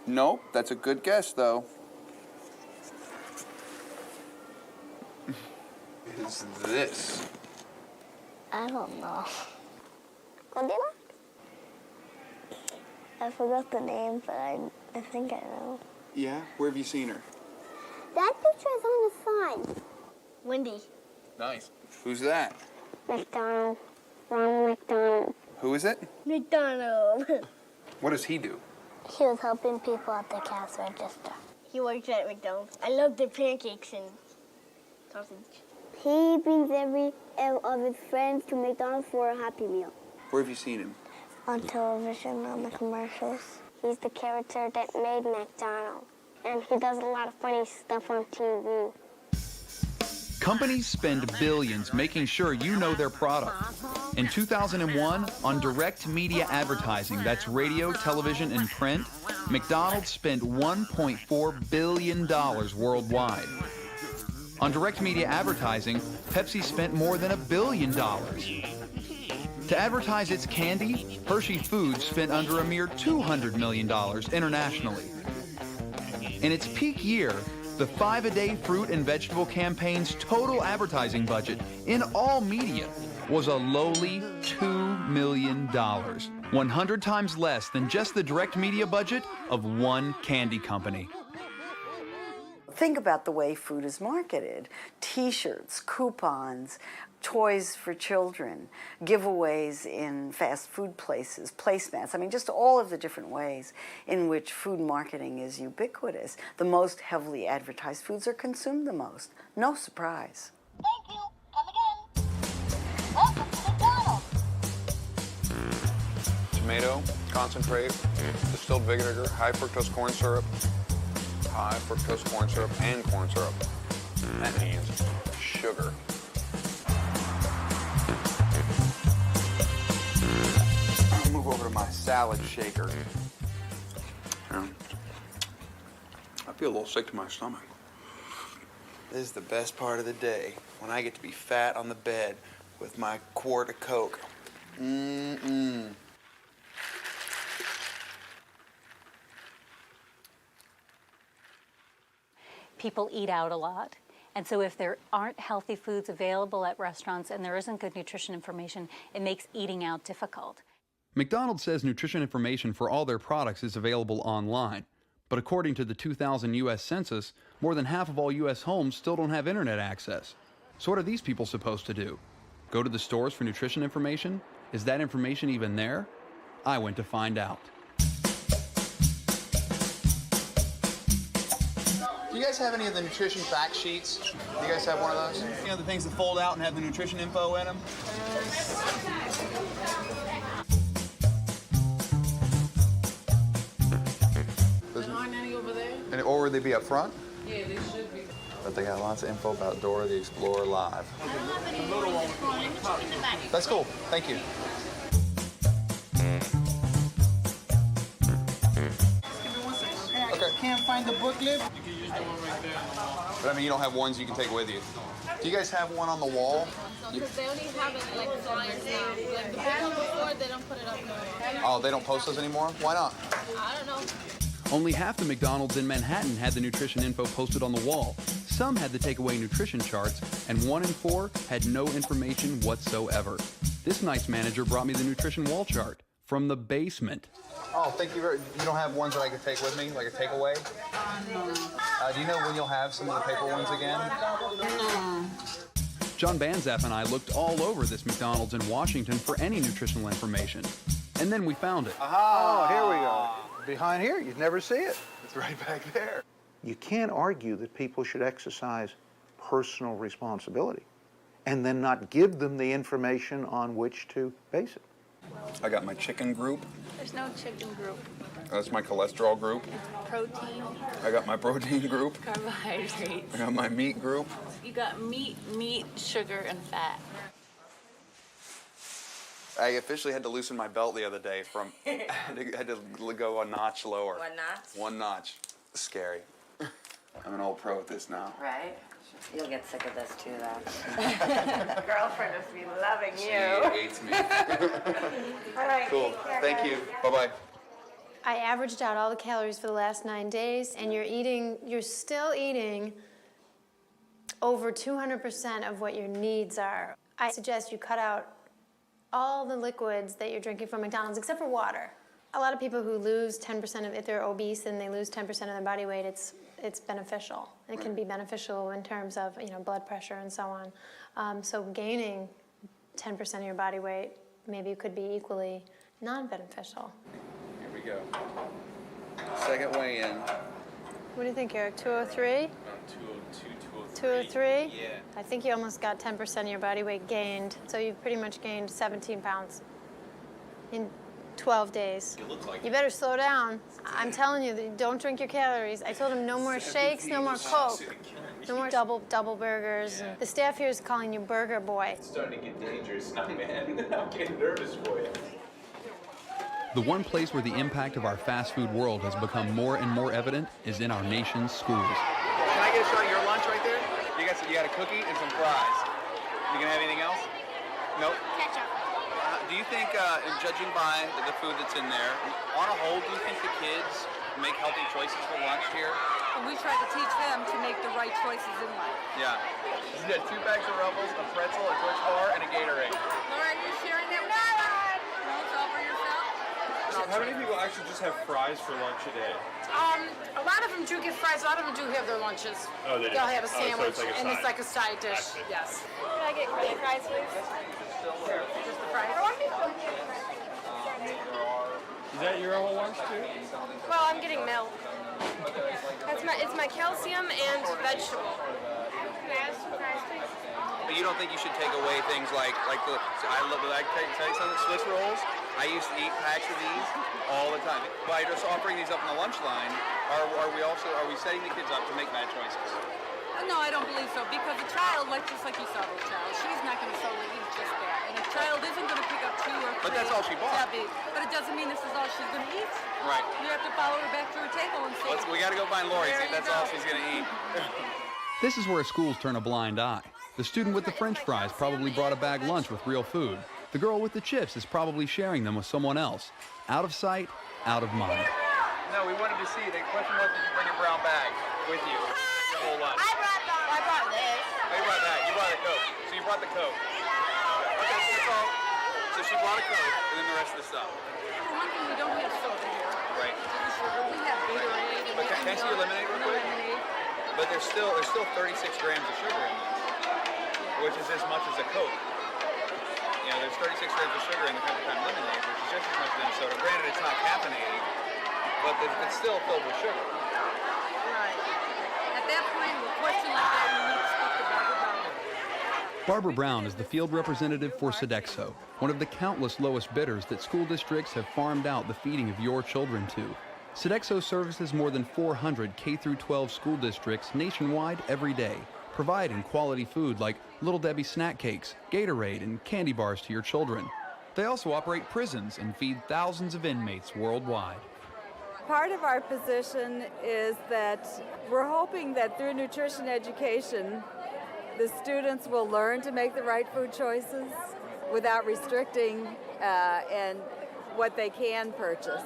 Nope, that's a good guess, though. Is this? I don't know. Goldilocks? I forgot the name, but I think I know. Yeah? Where have you seen her? That picture is on the sign. Wendy. Nice. Who's that? McDonald. Ronald McDonald. Who is it? McDonald. What does he do? He was helping people at the cash register. He works at McDonald's. I love the pancakes and sausage. He brings every of his friends to McDonald's for a Happy Meal. Where have you seen him? On television, on the commercials. He's the character that made McDonald's. And he does a lot of funny stuff on TV. Companies spend billions making sure you know their product. In 2001, on direct media advertising, that's radio, television, and print, McDonald's spent $1.4 billion worldwide. On direct media advertising, Pepsi spent more than $1 billion. To advertise its candy, Hershey Foods spent under a mere $200 million internationally. In its peak year, the 5-a-day fruit and vegetable campaign's total advertising budget in all media was a lowly $2 million, 100 times less than just the direct media budget of one candy company. Think about the way food is marketed. T-shirts, coupons, toys for children, giveaways in fast food places, placemats. I mean, just all of the different ways in which food marketing is ubiquitous. The most heavily advertised foods are consumed the most. No surprise. Thank you. Come again. Welcome to McDonald's. Tomato, concentrate, distilled vinegar, high fructose corn syrup, and corn syrup. That means sugar. I'll move over to my salad shaker. I feel a little sick to my stomach. This is the best part of the day, when I get to be fat on the bed with my quart of Coke. Mm-mm. People eat out a lot. And so if there aren't healthy foods available at restaurants and there isn't good nutrition information, it makes eating out difficult. McDonald's says nutrition information for all their products is available online. But according to the 2000 U.S. Census, more than half of all U.S. homes still don't have internet access. So what are these people supposed to do? Go to the stores for nutrition information? Is that information even there? I went to find out. Do you guys have any of the nutrition fact sheets? Do you guys have one of those? You know, the things that fold out and have the nutrition info in them? There aren't any over there? Or would they be up front? Yeah, they should be. But they got lots of info about Dora the Explorer Live. That's cool. Thank you. Okay. Can't find the booklet? You can use the one right there. But I mean, you don't have ones you can take with you. Do you guys have one on the wall? Because they only have it like flyers now. Like the big one before, they don't put it up anymore. Oh, they don't post those anymore? Why not? I don't know. Only half the McDonald's in Manhattan had the nutrition info posted on the wall. Some had the takeaway nutrition charts, and 1 in 4 had no information whatsoever. This night's manager brought me the nutrition wall chart from the basement. Oh, thank you. You don't have ones that I could take with me, like a takeaway? Do you know when you'll have some of the paper ones again? No. John Banzaf and I looked all over this McDonald's in Washington for any nutritional information. And then we found it. Aha! Oh, here we go. Behind here, you'd never see it. It's right back there. You can't argue that people should exercise personal responsibility and then not give them the information on which to base it. I got my chicken group. There's no chicken group. That's my cholesterol group. Protein. I got my protein group. Carbohydrates. I got my meat group. You got meat, sugar, and fat. I officially had to loosen my belt the other day from, I had to go a notch lower. 1 notch? 1 notch. Scary. I'm an old pro at this now. Right. You'll get sick of this too, though. Girlfriend must be loving She you. hates me. All right, Cool. take care, Thank guys. you. Bye-bye. I averaged out all the calories for the last 9 days, and you're still eating over 200% of what your needs are. I suggest you cut out all the liquids that you're drinking from McDonald's, except for water. A lot of people who lose 10% of, if they're obese and they lose 10% of their body weight, it's beneficial. It can be beneficial in terms of blood pressure and so on. So gaining 10% of your body weight maybe could be equally non-beneficial. Here we go. Second weigh-in. What do you think, Eric? 203? 202, 203? Yeah. I think you almost got 10% of your body weight gained. So you've pretty much gained 17 pounds in 12 days. You look like You better slow down. I'm telling you, don't drink your calories. I told him no more shakes, no more Coke, no more double burgers. Yeah. The staff here is calling you Burger Boy. It's starting to get dangerous now, man. I'm getting nervous for you. The one place where the impact of our fast food world has become more and more evident is in our nation's schools. Can I get a shot of your lunch right there? You got a cookie and some fries. You gonna have anything else? Nope. Ketchup. Do you think, in judging by the food that's in there, on a whole, do you think the kids make healthy choices for lunch here? And we try to teach them to make the right choices in life. Yeah. You got 2 bags of Ruffles, a pretzel, a Twix bar, and a Gatorade. Laura, are you sharing that with us? No, it's all for yourself? How many people actually just have fries for lunch a day? A lot of them do get fries. A lot of them do have their lunches. Oh, they do? They'll have a Oh, so sandwich, it's like a and it's side. like a side dish. Yes. Can I get curly fries, please? Just the fries. Is that your whole lunch too? Well, I'm getting milk. It's my calcium and vegetable. Can I have some fries, please? But you don't think you should take away things like the, I love, like, tell you something, Swiss rolls? I used to eat packs of these all the time. By just offering these up on the lunch line, are we setting the kids up to make bad choices? No, I don't believe so, because a child, just like you saw with a child, she's not going to solely eat just that. And a child isn't going to pick up 2 or 3. But that's all she bought. But it doesn't mean this is all she's going to eat. Right. You have to follow her back to her table and say, We got to go find Lori, There see if you that's go. all she's going to eat. This is where schools turn a blind eye. The student with the French fries probably brought a bag lunch with real food. The girl with the chips is probably sharing them with someone else. Out of sight, out of mind. No, we wanted to see. The question was, did you bring a brown bag with you your whole lunch? I brought this. Oh, you brought that. You brought a Coke. So you brought the Coke. Okay, so that's all. So she brought a Coke, and then the rest of the stuff. for one thing, we don't have soda here. Right. We have Gatorade. And But can I see your lemonade real quick? But there's still 36 grams of sugar in this, which is as much as a Coke. There's 36 grams of sugar in the Country Time lemonade, which is just as much as in soda. Granted, it's not caffeinated, but it's still filled with sugar. Right. At that point, with a question like that, you need to speak to Barbara Brown. Barbara Brown is the field representative for Sodexo, one of the countless lowest bidders that school districts have farmed out the feeding of your children to. Sodexo services more than 400 K-12 school districts nationwide every day, providing quality food like Little Debbie snack cakes, Gatorade, and candy bars to your children. They also operate prisons and feed thousands of inmates worldwide. Part of our position is that we're hoping that through nutrition education, the students will learn to make the right food choices without restricting and what they can purchase.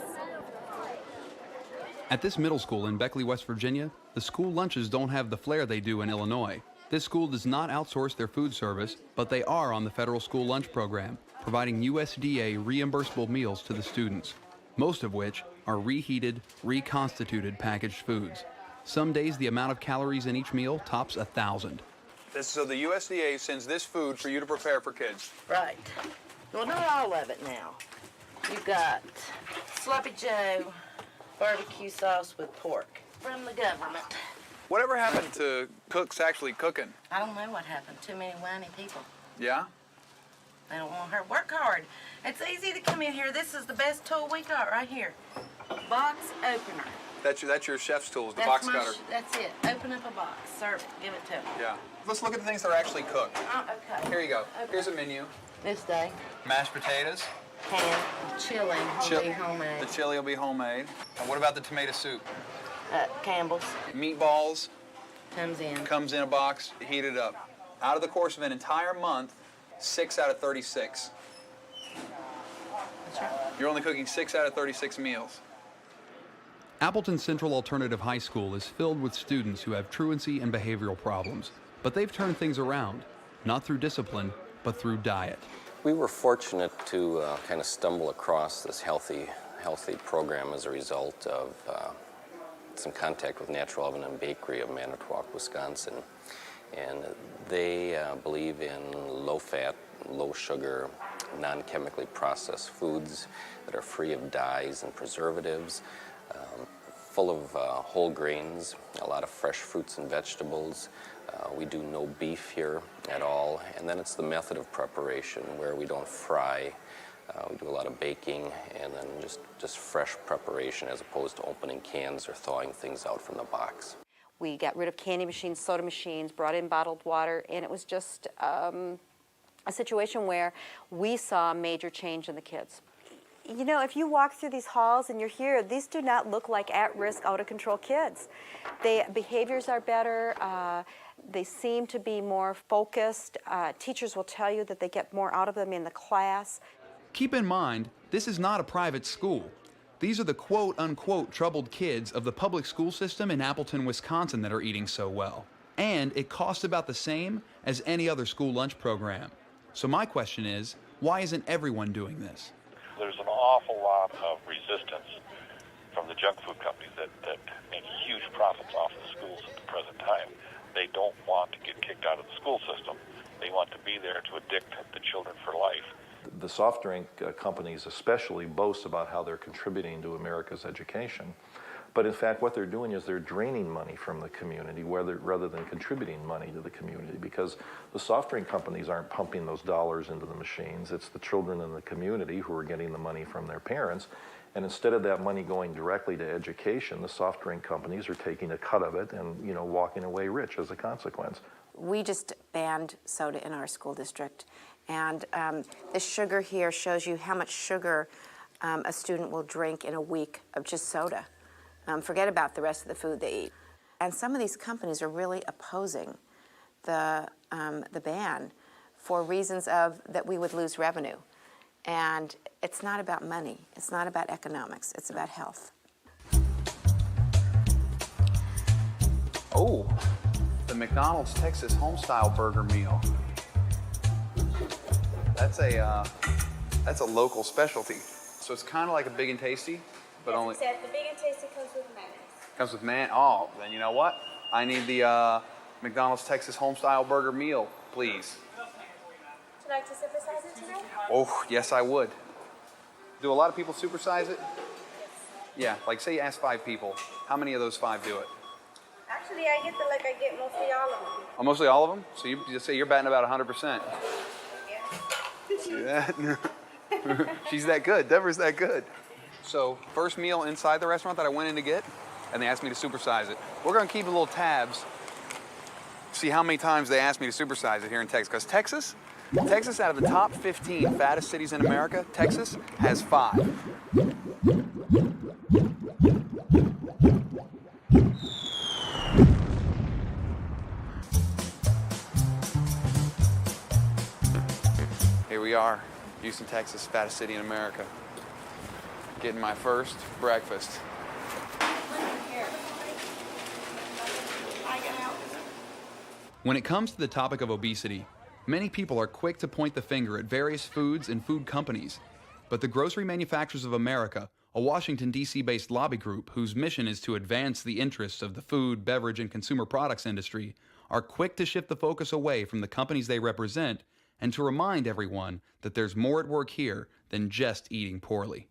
At this middle school in Beckley, West Virginia, the school lunches don't have the flair they do in Illinois. This school does not outsource their food service, but they are on the federal school lunch program, providing USDA reimbursable meals to the students, most of which are reheated, reconstituted packaged foods. Some days the amount of calories in each meal tops 1,000. So the USDA sends this food for you to prepare for kids. Right. Well, not all of it now. You've got Sloppy Joe barbecue sauce with pork from the government. Whatever happened to cooks actually cooking? I don't know what happened. Too many whiny people. Yeah? They don't want her to work hard. It's easy to come in here. This is the best tool we got right here. Box opener. That's your chef's tools, the That's box my cutter. That's it. Open up a box. Serve it. Give it to them. Yeah. Let's look at the things that are actually cooked. Okay. Here you go. Okay. Here's a menu. This day. Mashed potatoes. Ham. Chili. Will be homemade. The chili will be homemade. And what about the tomato soup? Campbell's. Meatballs. Comes in a box, heated up. Out of the course of an entire month, 6 out of 36. That's right. You're only cooking 6 out of 36 meals. Appleton Central Alternative High School is filled with students who have truancy and behavioral problems, but they've turned things around, not through discipline, but through diet. We were fortunate to kind of stumble across this healthy program as a result of some contact with Natural Oven and Bakery of Manitowoc, Wisconsin. And they believe in low-fat, low-sugar, non-chemically processed foods that are free of dyes and preservatives, full of whole grains, a lot of fresh fruits and vegetables. We do no beef here at all. And then it's the method of preparation where we don't fry. We do a lot of baking and then just fresh preparation as opposed to opening cans or thawing things out from the box. We got rid of candy machines, soda machines, brought in bottled water, and it was just a situation where we saw a major change in the kids. You know, if you walk through these halls and you're here, these do not look like at-risk, out-of-control kids. Behaviors are better. They seem to be more focused. Teachers will tell you that they get more out of them in the class. Keep in mind, this is not a private school. These are the quote-unquote troubled kids of the public school system in Appleton, Wisconsin that are eating so well. And it costs about the same as any other school lunch program. So my question is, why isn't everyone doing this? There's an awful lot of resistance from the junk food companies that make huge profits off of the schools at the present time. They don't want to get kicked out of the school system. They want to be there to addict the children for life. The soft drink companies especially boast about how they're contributing to America's education. But in fact, what they're doing is they're draining money from the community rather than contributing money to the community, because the soft drink companies aren't pumping those dollars into the machines. It's the children in the community who are getting the money from their parents. And instead of that money going directly to education, the soft drink companies are taking a cut of it and, you know, walking away rich as a consequence. We just banned soda in our school district. And the sugar here shows you how much sugar a student will drink in a week of just soda. Forget about the rest of the food they eat. And some of these companies are really opposing the ban for reasons of that we would lose revenue. And it's not about money. It's not about economics. It's about health. Oh, the McDonald's Texas Homestyle Burger Meal. That's a local specialty. So it's kind of like a Big and Tasty, but only. Except the Big and Tasty comes with mayonnaise. Comes with Oh, then you know what? I need the McDonald's Texas Homestyle Burger Meal, please. Would you like to supersize it today? Oh, yes, I would. Do a lot of people supersize it? Yeah, like say you ask 5 people. How many of those 5 do it? Actually, I get mostly all of them. Oh, mostly all of them? So you just say you're batting about 100%. Yeah. See that? She's that good. Deborah's that good. So first meal inside the restaurant that I went in to get, and they asked me to supersize it. We're going to keep little tabs, see how many times they asked me to supersize it here in Texas. Because Texas, out of the top 15 fattest cities in America, Texas has 5. Here we are, Houston, Texas, fattest city in America. Getting my first breakfast. When it comes to the topic of obesity, many people are quick to point the finger at various foods and food companies. But the Grocery Manufacturers of America, a Washington, D.C.-based lobby group whose mission is to advance the interests of the food, beverage, and consumer products industry, are quick to shift the focus away from the companies they represent and to remind everyone that there's more at work here than just eating poorly.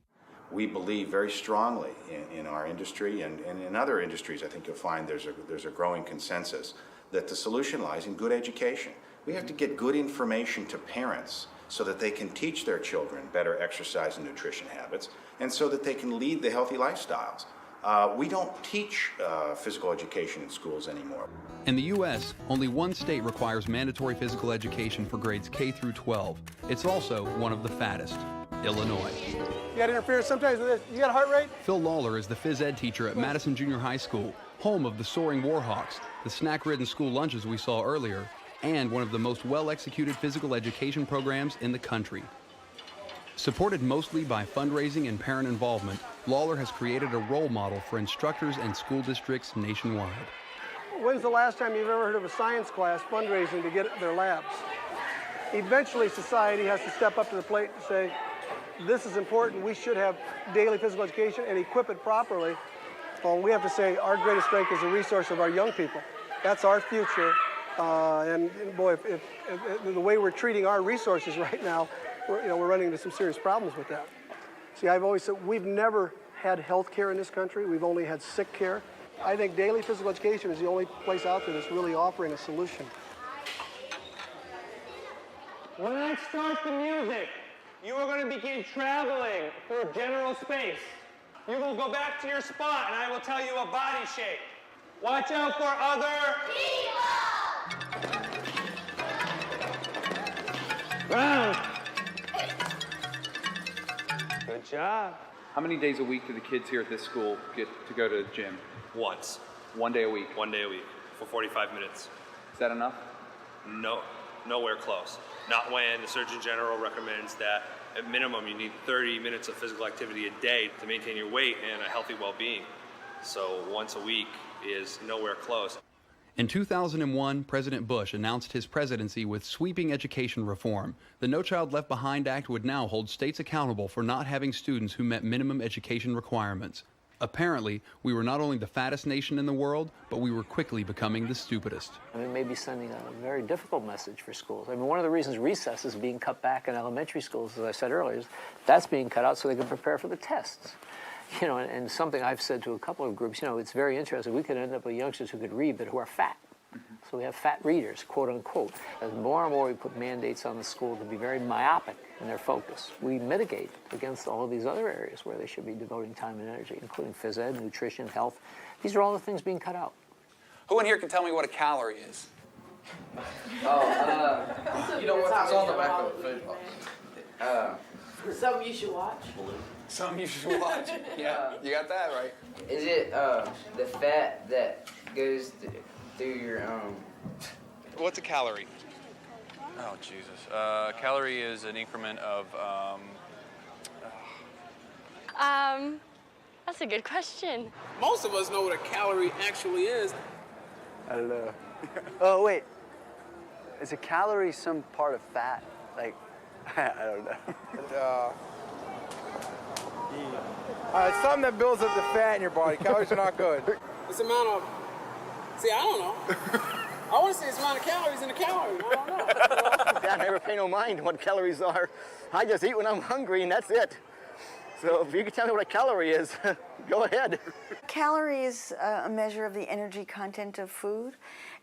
We believe very strongly in our industry and in other industries. I think you'll find there's a growing consensus that the solution lies in good education. We have to get good information to parents so that they can teach their children better exercise and nutrition habits, and so that they can lead the healthy lifestyles. We don't teach physical education in schools anymore. In the U.S., only one state requires mandatory physical education for grades K through 12. It's also one of the fattest, Illinois. You got interference sometimes with this. You got a heart rate? Phil Lawler is the phys ed teacher at Madison Junior High School, home of the soaring Warhawks, the snack-ridden school lunches we saw earlier, and one of the most well-executed physical education programs in the country. Supported mostly by fundraising and parent involvement, Lawler has created a role model for instructors and school districts nationwide. When's the last time you've ever heard of a science class fundraising to get their labs? Eventually, society has to step up to the plate and say, this is important, we should have daily physical education and equip it properly. Well, we have to say our greatest strength is the resource of our young people. That's our future. And boy, if the way we're treating our resources right now, we're running into some serious problems with that. See, I've always said we've never had health care in this country. We've only had sick care. I think daily physical education is the only place out there that's really offering a solution. When I start the music, you are going to begin traveling through general space. You will go back to your spot, and I will tell you a body shape. Watch out for other people! Ground. Good job. How many days a week do the kids here at this school get to go to the gym? Once. 1 day a week? 1 day a week for 45 minutes. Is that enough? No, nowhere close. Not when the Surgeon General recommends that at minimum you need 30 minutes of physical activity a day to maintain your weight and a healthy well-being. So once a week is nowhere close. In 2001, President Bush announced his presidency with sweeping education reform. The No Child Left Behind Act would now hold states accountable for not having students who met minimum education requirements. Apparently, we were not only the fattest nation in the world, but we were quickly becoming the stupidest. I mean, maybe sending a very difficult message for schools. I mean, one of the reasons recess is being cut back in elementary schools, as I said earlier, is that's being cut out so they can prepare for the tests. You know, and something I've said to a couple of groups, it's very interesting. We could end up with youngsters who could read, but who are fat. So we have fat readers, quote unquote. As more and more we put mandates on the school to be very myopic in their focus, we mitigate against all of these other areas where they should be devoting time and energy, including phys ed, nutrition, health. These are all the things being cut out. Who in here can tell me what a calorie is? You know what's on the back of the food box? Something you should watch. Something you should watch. Yeah, you got that right. Is it the fat that goes through your What's a calorie? Oh, Jesus. Calorie is an increment of, That's a good question. Most of us know what a calorie actually is. I don't know. Oh, wait. Is a calorie some part of fat? Like, I don't know. It's something that builds up the fat in your body. Calories are not good. It's the amount of, see, I don't know. I want to say it's the amount of calories in a calorie. I don't know. I never pay no mind what calories are. I just eat when I'm hungry and that's it. So if you can tell me what a calorie is, go ahead. Calorie is a measure of the energy content of food,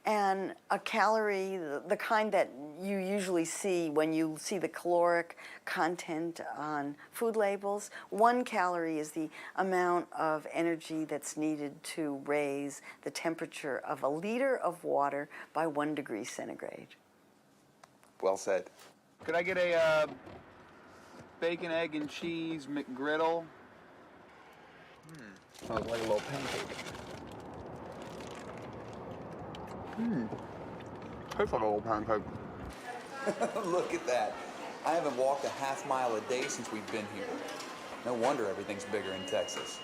and a calorie, the kind that you usually see when you see the caloric content on food labels, 1 calorie is the amount of energy that's needed to raise the temperature of a liter of water by 1 degree centigrade. Well said. Could I get a bacon, egg, and cheese McGriddle? Sounds like a little pancake. Tastes like a little pancake. Look at that. I haven't walked a half mile a day since we've been here. No wonder everything's bigger in Texas.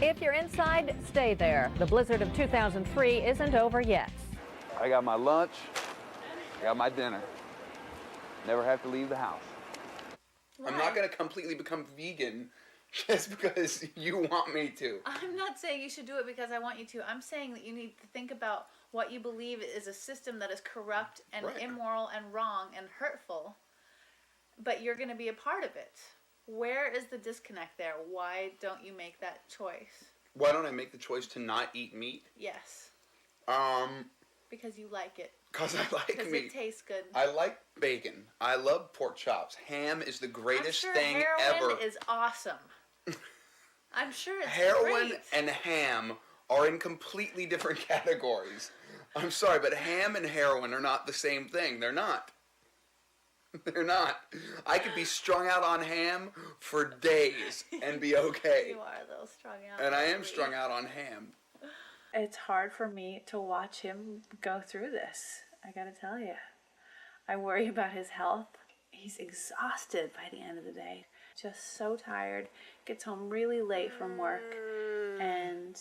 If you're inside, stay there. The blizzard of 2003 isn't over yet. I got my lunch. I got my dinner. Never have to leave the house. I'm not going to completely become vegan just because you want me to. I'm not saying you should do it because I want you to. I'm saying that you need to think about what you believe is a system that is corrupt and immoral and wrong and hurtful, but you're going to be a part of it. Where is the disconnect there? Why don't you make that choice? Why don't I make the choice to not eat meat? Yes. Because you like it. Because I like Because meat. it tastes good. I like bacon. I love pork chops. Ham is the greatest I'm sure thing heroin ever. is awesome. I'm sure it's Heroin great. and ham are in completely different categories. I'm sorry, but ham and heroin are not the same thing. They're not. They're not. I could be strung out on ham for days and be okay. You are a little strung out. And I am strung out on ham. It's hard for me to watch him go through this. I gotta tell you. I worry about his health. He's exhausted by the end of the day. Just so tired. Gets home really late from work. And,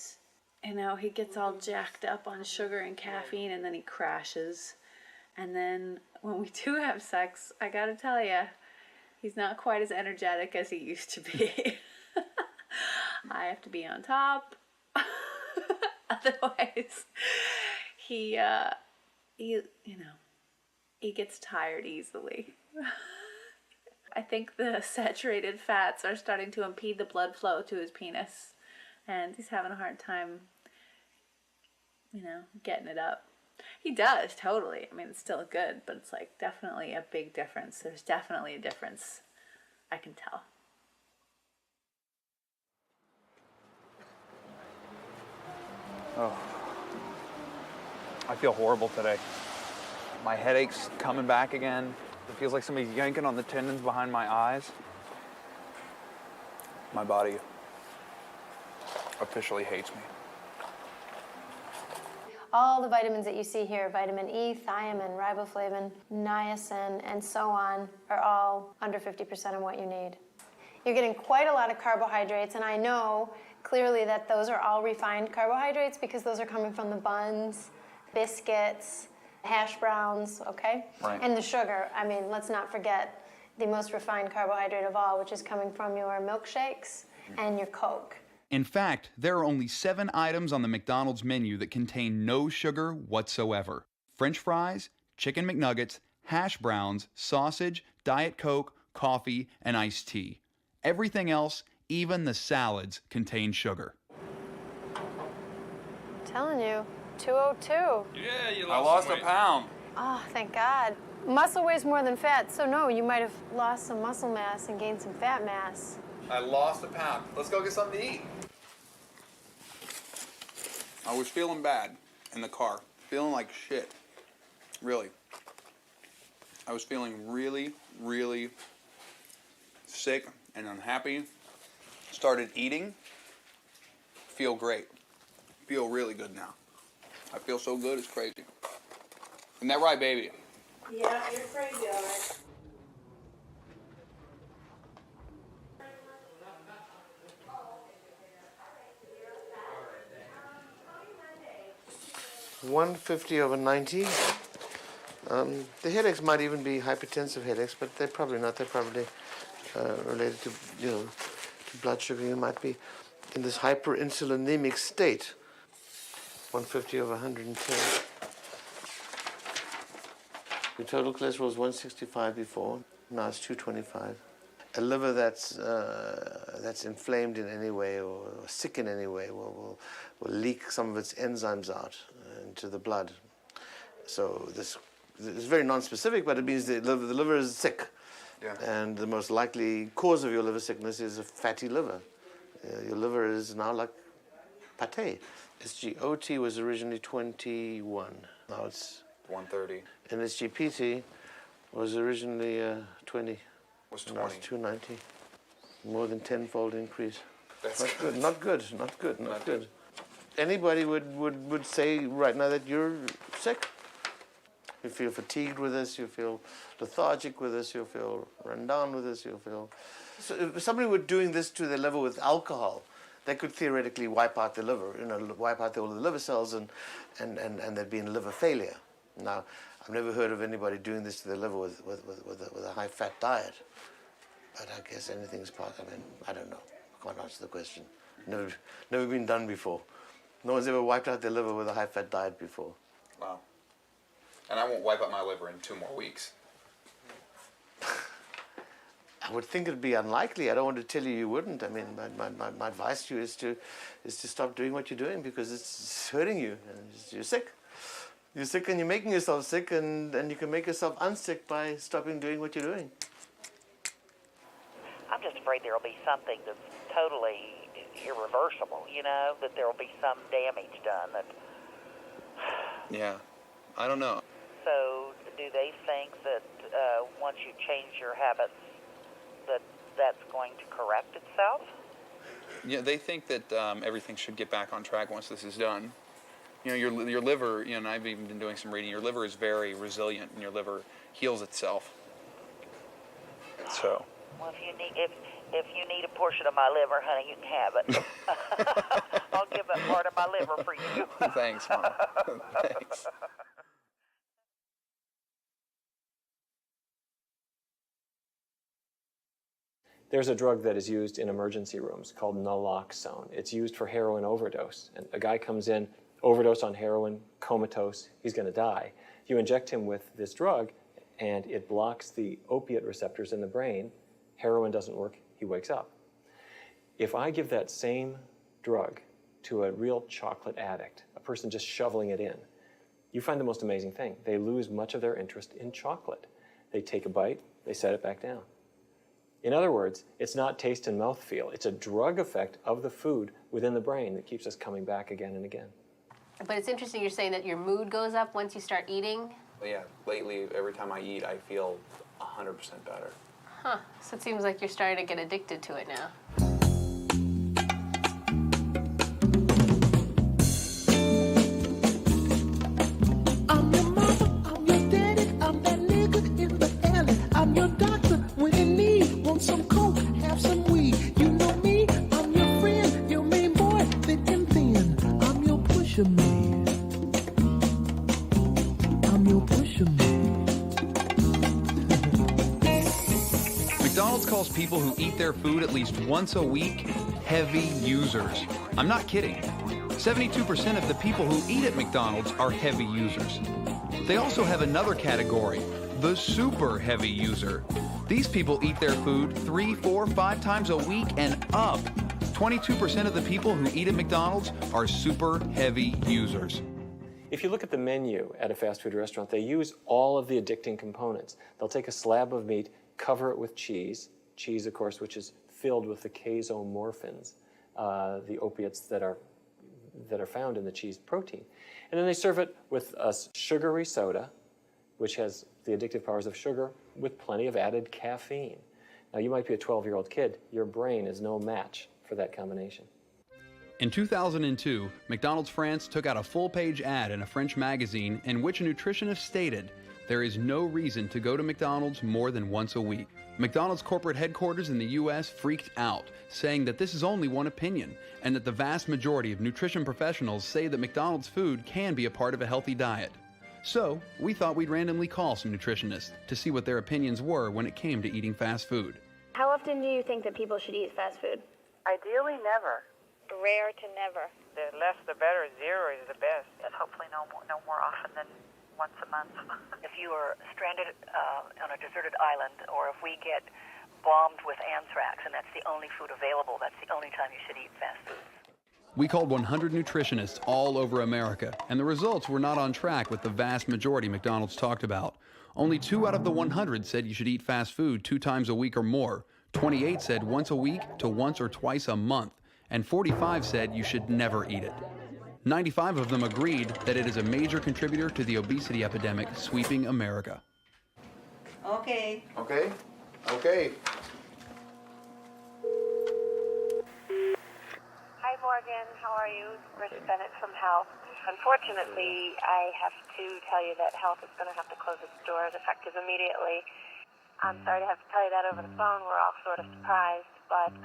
you know, he gets all jacked up on sugar and caffeine and then he crashes. And then when we do have sex, I gotta tell you, he's not quite as energetic as he used to be. I have to be on top. Otherwise, he gets tired easily. I think the saturated fats are starting to impede the blood flow to his penis, and he's having a hard time, getting it up. He does, totally. I mean, it's still good, but it's like definitely a big difference. There's definitely a difference. I can tell. Oh, I feel horrible today. My headache's coming back again. It feels like somebody's yanking on the tendons behind my eyes. My body officially hates me. All the vitamins that you see here, vitamin E, thiamine, riboflavin, niacin, and so on, are all under 50% of what you need. You're getting quite a lot of carbohydrates, and I know clearly that those are all refined carbohydrates because those are coming from the buns, biscuits, hash browns, okay? Right. And the sugar. I mean, let's not forget the most refined carbohydrate of all, which is coming from your milkshakes and your Coke. In fact, there are only 7 items on the McDonald's menu that contain no sugar whatsoever. French fries, chicken McNuggets, hash browns, sausage, Diet Coke, coffee, and iced tea. Everything else, even the salads, contain sugar. I'm telling you, 202. Yeah, you I lost a pound. Oh, thank God. Muscle weighs more than fat, so no, you might have lost some muscle mass and gained some fat mass. I lost a pound. Let's go get something to eat. I was feeling bad in the car, feeling like shit. Really. I was feeling really, really sick and unhappy. Started eating. Feel great. Feel really good now. I feel so good, it's crazy. Isn't that right, baby? Yeah, you're crazy, all right. (150/90). The headaches might even be hypertensive headaches, but they're probably not. They're probably related to, to blood sugar. You might be in this hyperinsulinemic state. 150/110. Your total cholesterol was 165 before. Now it's 225. A liver that's inflamed in any way or sick in any way will leak some of its enzymes out into the blood. So this is very non-specific, but it means the liver is sick. Yeah. And the most likely cause of your liver sickness is a fatty liver. Your liver is now like pate. SGOT was originally 21. Now it's 130. And SGPT was originally 20. Was Now 20. it's 290. More than 10-fold increase. That's not good. Not good. Not good. Not good. Anybody would say right now that you're sick. You feel fatigued with this. You feel lethargic with this. You feel run down with this. You feel. So if somebody were doing this to their liver with alcohol, they could theoretically wipe out the liver. Wipe out all the liver cells, and there'd be in liver failure. Now, I've never heard of anybody doing this to their liver with a high-fat diet. But I guess anything's possible. I mean, I don't know. I can't answer the question. Never been done before. No one's ever wiped out their liver with a high-fat diet before. Wow. And I won't wipe out my liver in 2 more weeks. I would think it'd be unlikely. I don't want to tell you you wouldn't. I mean, my advice to you is to stop doing what you're doing because it's hurting you. And you're sick. You're sick and you're making yourself sick, and you can make yourself unsick by stopping doing what you're doing. I'm just afraid there'll be something that's totally irreversible, that there'll be some damage done. Yeah, I don't know. So do they think that once you change your habits, that's going to correct itself? Yeah, they think that everything should get back on track once this is done. You know, your liver, you know, and I've even been doing some reading, your liver is very resilient and your liver heals itself. So. Well, if you need a portion of my liver, honey, you can have it. I'll give up part of my liver for you. Thanks, Mom. Thanks. There's a drug that is used in emergency rooms called naloxone. It's used for heroin overdose. And a guy comes in, overdose on heroin, comatose, he's going to die. You inject him with this drug, and it blocks the opiate receptors in the brain. Heroin doesn't work, he wakes up. If I give that same drug to a real chocolate addict, a person just shoveling it in, you find the most amazing thing. They lose much of their interest in chocolate. They take a bite, they set it back down. In other words, it's not taste and mouthfeel. It's a drug effect of the food within the brain that keeps us coming back again and again. But it's interesting you're saying that your mood goes up once you start eating. Yeah, lately, every time I eat, I feel 100% better. Huh. So it seems like you're starting to get addicted to it now. I'm your mama, I'm your daddy, I'm that nigga in the alley. I'm your doctor when in need. Want some coke, have some weed. You know me, I'm your friend, your main boy, thick and thin. I'm your pusher man. I'm your pusher man. McDonald's calls people who eat their food at least once a week heavy users. I'm not kidding. 72% of the people who eat at McDonald's are heavy users. They also have another category, the super heavy user. These people eat their food 3, 4, 5 times a week and up. 22% of the people who eat at McDonald's are super heavy users. If you look at the menu at a fast food restaurant, they use all of the addicting components. They'll take a slab of meat, cover it with cheese, of course, which is filled with the casomorphins, the opiates that are found in the cheese protein. And then they serve it with a sugary soda, which has the addictive powers of sugar, with plenty of added caffeine. Now, you might be a 12-year-old kid. Your brain is no match for that combination. In 2002, McDonald's France took out a full-page ad in a French magazine in which a nutritionist stated, "There is no reason to go to McDonald's more than once a week." McDonald's corporate headquarters in the U.S. freaked out, saying that this is only one opinion, and that the vast majority of nutrition professionals say that McDonald's food can be a part of a healthy diet. So, we thought we'd randomly call some nutritionists to see what their opinions were when it came to eating fast food. How often do you think that people should eat fast food? Ideally, never. Rare to never. The less the better. 0 is the best. And hopefully no more often than once a month. If you are stranded on a deserted island, or if we get bombed with anthrax and that's the only food available, that's the only time you should eat fast food. We called 100 nutritionists all over America, and the results were not on track with the vast majority McDonald's talked about. Only 2 out of the 100 said you should eat fast food 2 times a week or more. 28 said once a week to once or twice a month, and 45 said you should never eat it. 95 of them agreed that it is a major contributor to the obesity epidemic sweeping America. Okay. Okay? Okay. Hi, Morgan. How are you? Rich Bennett from Health. Unfortunately, I have to tell you that Health is going to have to close its doors effective immediately. I'm sorry to have to tell you that over the phone. We're all sort of surprised, but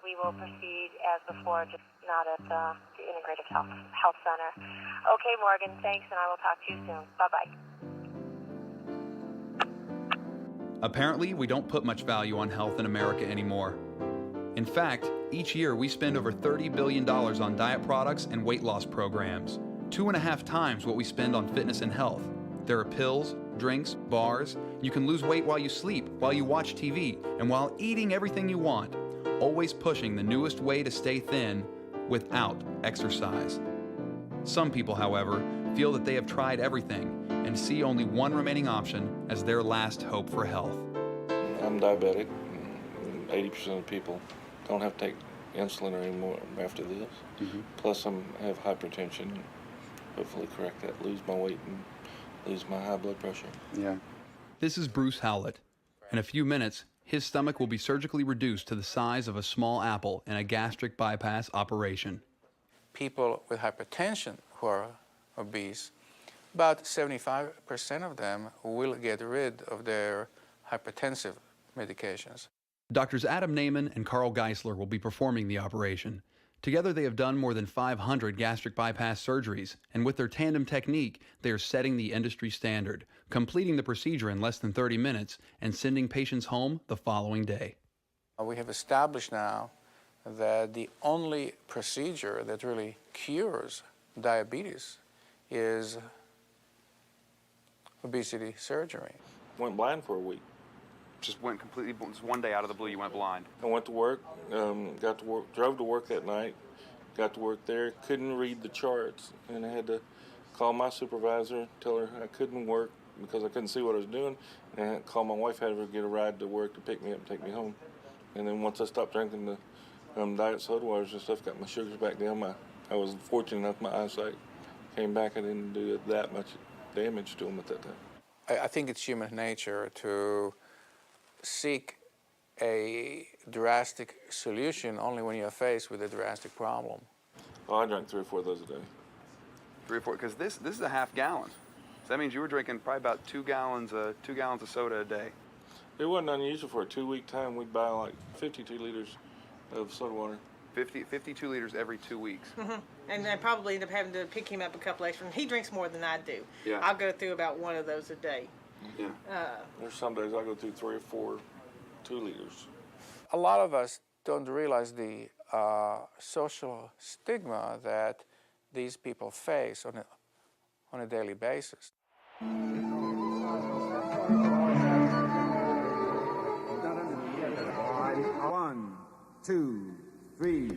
we will proceed as before, just not at the Integrated Health Center. Okay, Morgan, thanks, and I will talk to you soon. Bye-bye. Apparently, we don't put much value on health in America anymore. In fact, each year we spend over $30 billion on diet products and weight loss programs, 2.5 times what we spend on fitness and health. There are pills, drinks, bars. You can lose weight while you sleep, while you watch TV, and while eating everything you want, always pushing the newest way to stay thin without exercise. Some people, however, feel that they have tried everything and see only one remaining option as their last hope for health. I'm diabetic. 80% of people don't have to take insulin anymore after this. Plus I have hypertension. Hopefully correct that, lose my weight and lose my high blood pressure. Yeah. This is Bruce Howlett. In a few minutes, his stomach will be surgically reduced to the size of a small apple in a gastric bypass operation. People with hypertension who are obese, about 75% of them will get rid of their hypertensive medications. Doctors Adam Naiman and Carl Geisler will be performing the operation. Together they have done more than 500 gastric bypass surgeries, and with their tandem technique, they are setting the industry standard, completing the procedure in less than 30 minutes and sending patients home the following day. We have established now that the only procedure that really cures diabetes is obesity surgery. Went blind for a week. Just went completely, just one day out of the blue, you went blind. I went to work, got to work, drove to work that night, got to work there, couldn't read the charts, and I had to call my supervisor, tell her I couldn't work because I couldn't see what I was doing, and I had to call my wife, had her get a ride to work to pick me up and take me home. And then once I stopped drinking the diet soda waters and stuff, got my sugars back down. I was fortunate enough my eyesight came back. I didn't do that much damage to them at that time. I think it's human nature to seek a drastic solution only when you're faced with a drastic problem. Oh, I drank 3 or 4 of those a day. 3 or 4, because this is a half gallon. So that means you were drinking probably about 2 gallons of soda a day. It wasn't unusual for a 2-week time. We'd buy like 52 liters of soda water. 52 liters every 2 weeks. Mm-hmm. And I probably end up having to pick him up a couple extra. He drinks more than I do. Yeah. I'll go through about 1 of those a day. Yeah. There's some days I go through 3 or 4 2 liters. A lot of us don't realize the social stigma that these people face on a daily basis. 1, 2, 3.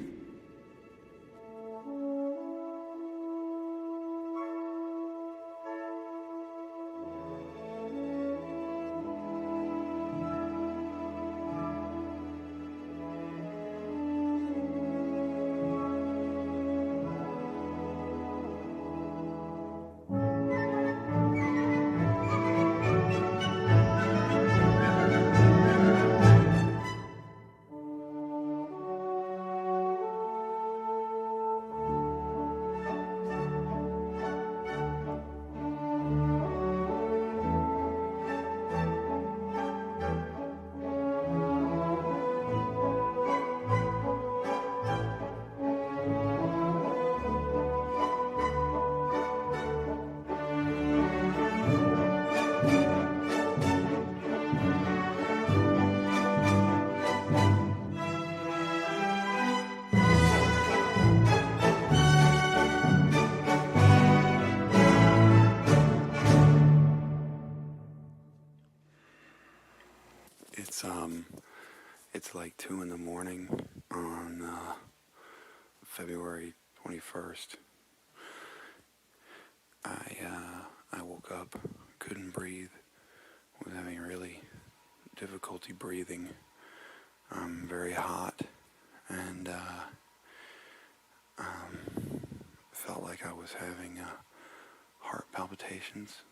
It's like 2 in the morning on February 21st. I woke up, couldn't breathe, was having really difficulty breathing, very hot, and felt like I was having heart palpitations.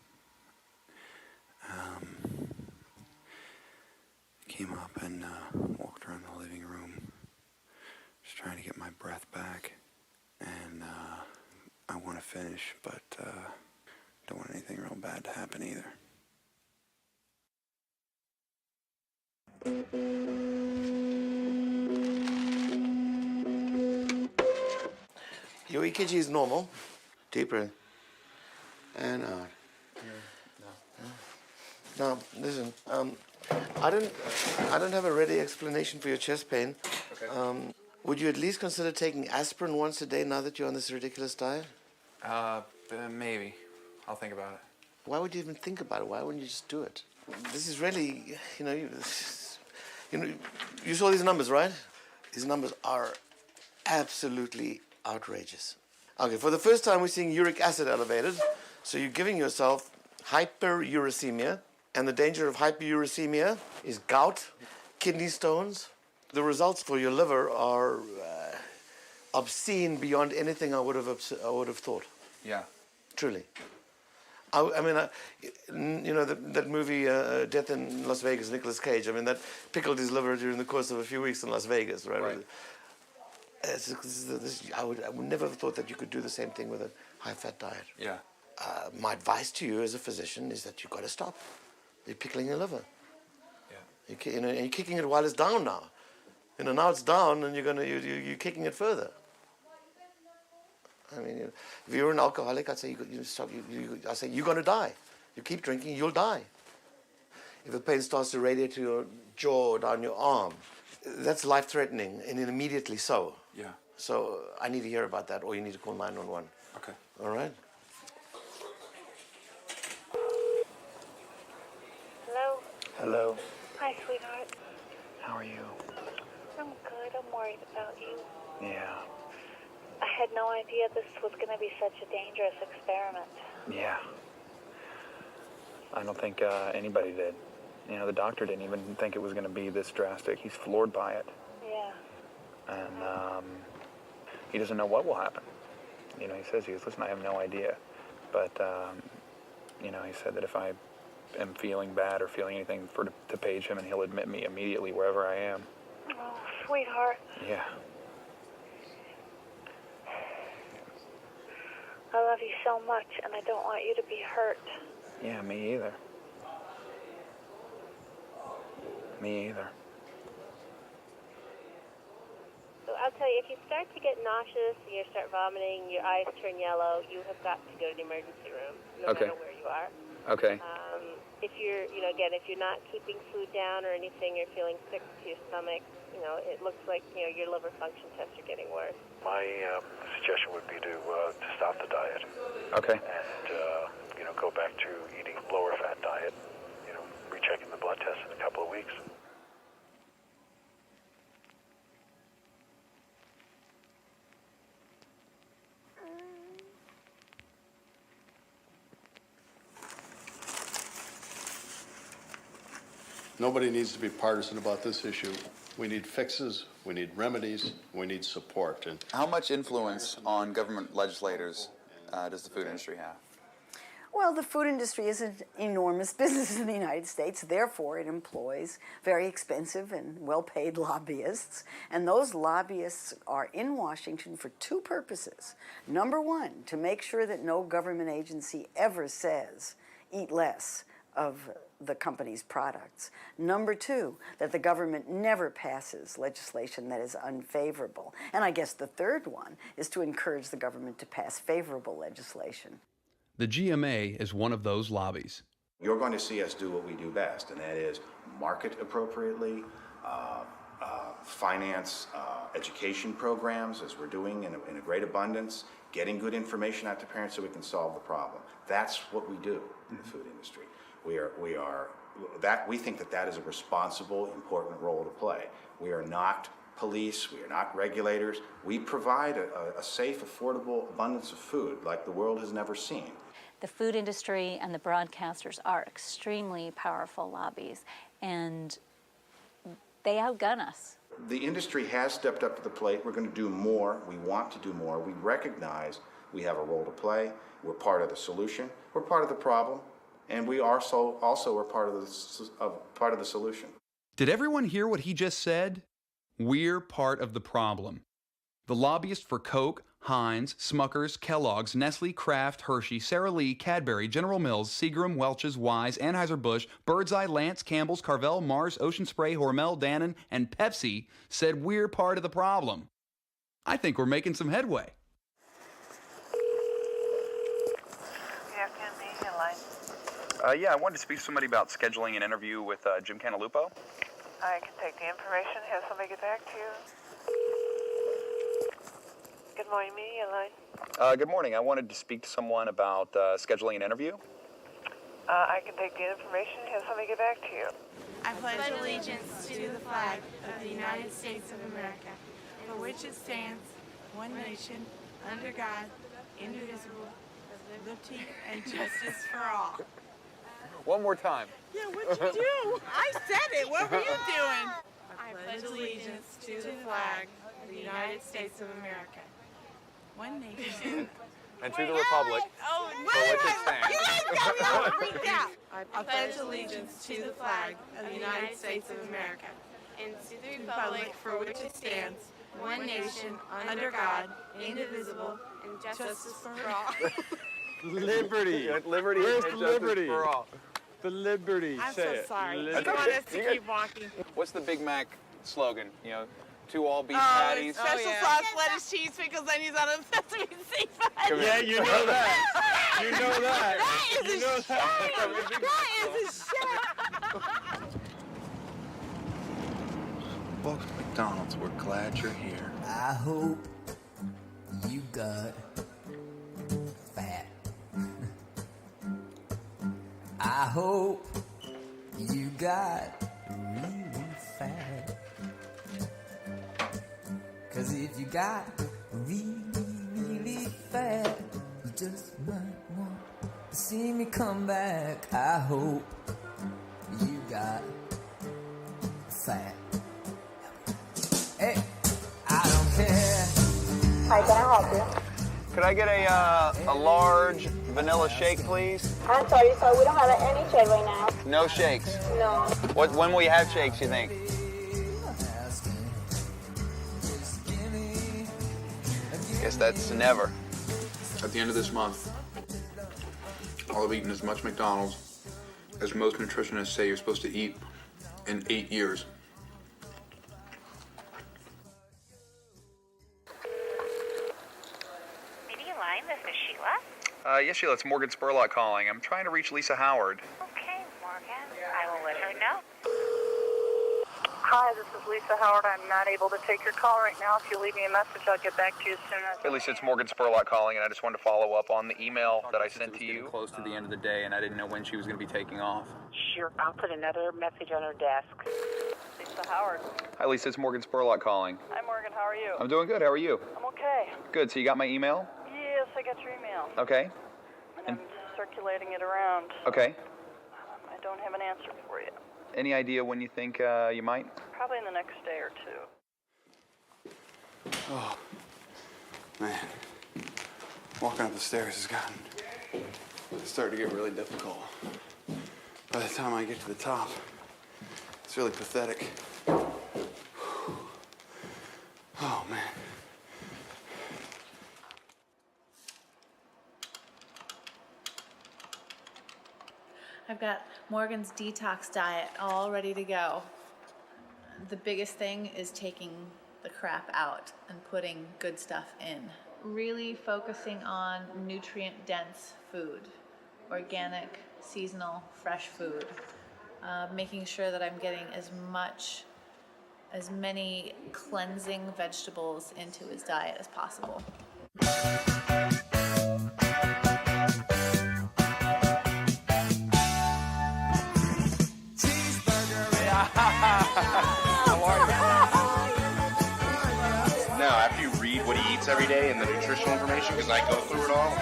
Came up and walked around the living room, just trying to get my breath back, and I want to finish, but don't want anything real bad to happen either. Your EKG is normal. Deep breath. And out. Now, listen. I don't have a ready explanation for your chest pain. Okay. Would you at least consider taking aspirin once a day now that you're on this ridiculous diet? Maybe. I'll think about it. Why would you even think about it? Why wouldn't you just do it? This is really, you saw these numbers, right? These numbers are absolutely outrageous. Okay, for the first time we're seeing uric acid elevated, so you're giving yourself hyperuricemia, and the danger of hyperuricemia is gout, kidney stones. The results for your liver are obscene beyond anything I would have thought. Yeah. Truly. I mean, you know, that movie Death in Las Vegas, Nicolas Cage. I mean, that pickled his liver during the course of a few weeks in Las Vegas, right? Right. I would never have thought that you could do the same thing with a high-fat diet. Yeah. My advice to you as a physician is that you've got to stop. You're pickling your liver. Yeah. And you're kicking it while it's down now. You know, now it's down, and you're kicking it further. I mean, if you're an alcoholic, I'd say you stop. I say you're going to die. You keep drinking, you'll die. If the pain starts to radiate to your jaw or down your arm, that's life-threatening, and immediately so. Yeah. So I need to hear about that, or you need to call 911. Okay. All right. Hello? Hello. Hi, sweetheart. How are you? I'm good. I'm worried about you. Yeah. I had no idea this was going to be such a dangerous experiment. Yeah. I don't think anybody did. You know, the doctor didn't even think it was going to be this drastic. He's floored by it. Yeah. And he doesn't know what will happen. You know, he says, listen, I have no idea. But, you know, he said that if I am feeling bad or feeling anything, to page him, and he'll admit me immediately wherever I am. Oh, sweetheart. Yeah. I love you so much, and I don't want you to be hurt. Yeah, me either. Me either. So I'll tell you, if you start to get nauseous, you start vomiting, your eyes turn yellow, you have got to go to the emergency room, no Okay. matter where you are. Okay. If you're, you know, again, if you're not keeping food down or anything, you're feeling sick to your stomach, you know, it looks like, you know, your liver function tests are getting worse. My suggestion would be to stop the diet. Okay. And, you know, go back to eating lower fat diet, you know, rechecking the blood test in a couple of weeks. Nobody needs to be partisan about this issue. We need fixes, we need remedies, we need support. And How much influence on government legislators does the food industry have? Well, the food industry is an enormous business in the United States. Therefore, it employs very expensive and well-paid lobbyists. And those lobbyists are in Washington for two purposes. Number one, to make sure that no government agency ever says, eat less of the company's products. Number two, that the government never passes legislation that is unfavorable. And I guess the third one is to encourage the government to pass favorable legislation. The GMA is one of those lobbies. You're going to see us do what we do best, and that is market appropriately, finance education programs, as we're doing in a great abundance, getting good information out to parents so we can solve the problem. That's what we do in the food industry. We think that is a responsible, important role to play. We are not police, we are not regulators. We provide a safe, affordable abundance of food like the world has never seen. The food industry and the broadcasters are extremely powerful lobbies, and they outgun us. The industry has stepped up to the plate. We're going to do more. We want to do more. We recognize we have a role to play. We're part of the solution. We're part of the problem. And we are also are part of the solution. Did everyone hear what he just said? We're part of the problem. The lobbyists for Coke, Heinz, Smucker's, Kellogg's, Nestle, Kraft, Hershey, Sara Lee, Cadbury, General Mills, Seagram, Welch's, Wise, Anheuser-Busch, Birds Eye, Lance, Campbell's, Carvel, Mars, Ocean Spray, Hormel, Dannon, and Pepsi said we're part of the problem. I think we're making some headway. Yeah, I wanted to speak to somebody about scheduling an interview with Jim Cantalupo. I can take the information, have somebody get back to you. Good morning, media line. Good morning. I wanted to speak to someone about scheduling an interview. I can take the information, have somebody get back to you. I pledge allegiance to the flag of the United States of America, for which it stands, one nation, under God, indivisible, with liberty and justice for all. One more time. Yeah, what'd you do? I said it. What were you doing? I pledge allegiance to the flag of the United States of America, one nation, and to the republic Oh, for which it stands. You guys got me all freaked out. I pledge allegiance to the flag of the United States of America and to the republic for which it stands, one nation, under God, indivisible, and justice for all. Liberty. Liberty Where's and the justice liberty? for all. The liberty. I'm Say so it. sorry. Liberty. You want us to keep walking? What's the Big Mac slogan? You know, 2 all-beef Oh, patties. special sauce, lettuce, cheese, pickles, onions on a sesame seafood. Yeah, you know that. You know that. That is You know a shame. That is a shame. Welcome to McDonald's. We're glad you're here. I hope you got fat. I hope you got really fat. 'Cause if you got really fat, you just might want to see me come back. I hope you got fat. Hey, I don't care. Hi, can I help you? Could I get a large vanilla shake, please? I'm sorry, sir. We don't have any shade right now. No shakes. No. When will you have shakes, you think? Guess that's never. At the end of this month, I'll have eaten as much McDonald's as most nutritionists say you're supposed to eat in 8 years. Line, this is Sheila. Yes, Sheila, it's Morgan Spurlock calling. I'm trying to reach Lisa Howard. Okay, Morgan. I will let her know. Hi, this is Lisa Howard. I'm not able to take your call right now. If you leave me a message, I'll get back to you as soon as. Hey, Lisa, it's Morgan Spurlock calling, and I just wanted to follow up on the email that I sent to you. Close to the end of the day, and I didn't know when she was going to be taking off. Sure, I'll put another message on her desk. Lisa Howard. Hi, Lisa, it's Morgan Spurlock calling. Hi, Morgan. How are you? I'm doing good. How are you? I'm okay. Good. So you got my email? Yes, I got your email. Okay. And I'm circulating it around. Okay. I don't have an answer for you. Any idea when you think you might? Probably in the next day or two. Oh, man. Walking up the stairs has gotten starting to get really difficult. By the time I get to the top, it's really pathetic. Oh, man. I've got Morgan's detox diet all ready to go. The biggest thing is taking the crap out and putting good stuff in. Really focusing on nutrient-dense food, organic, seasonal, fresh food. Making sure that I'm getting as many cleansing vegetables into his diet as possible. No, after you read what he eats every day and the nutritional information, because I go through it all.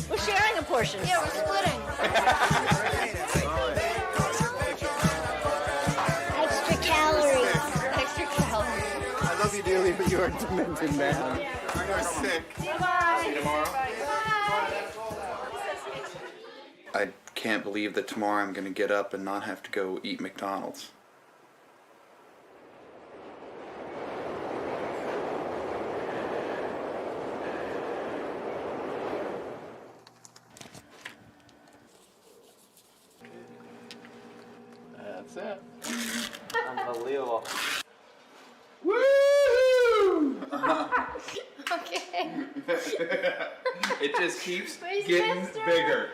We're sharing a portion. Yeah, we're splitting. Extra calories. Extra calories. I love you dearly, but you are a demented man. I'm sick. Bye-bye. See you tomorrow. I can't believe that tomorrow I'm going to get up and not have to go eat McDonald's. That's it. Unbelievable. Woo! Okay. It just keeps Where's getting Chester? bigger.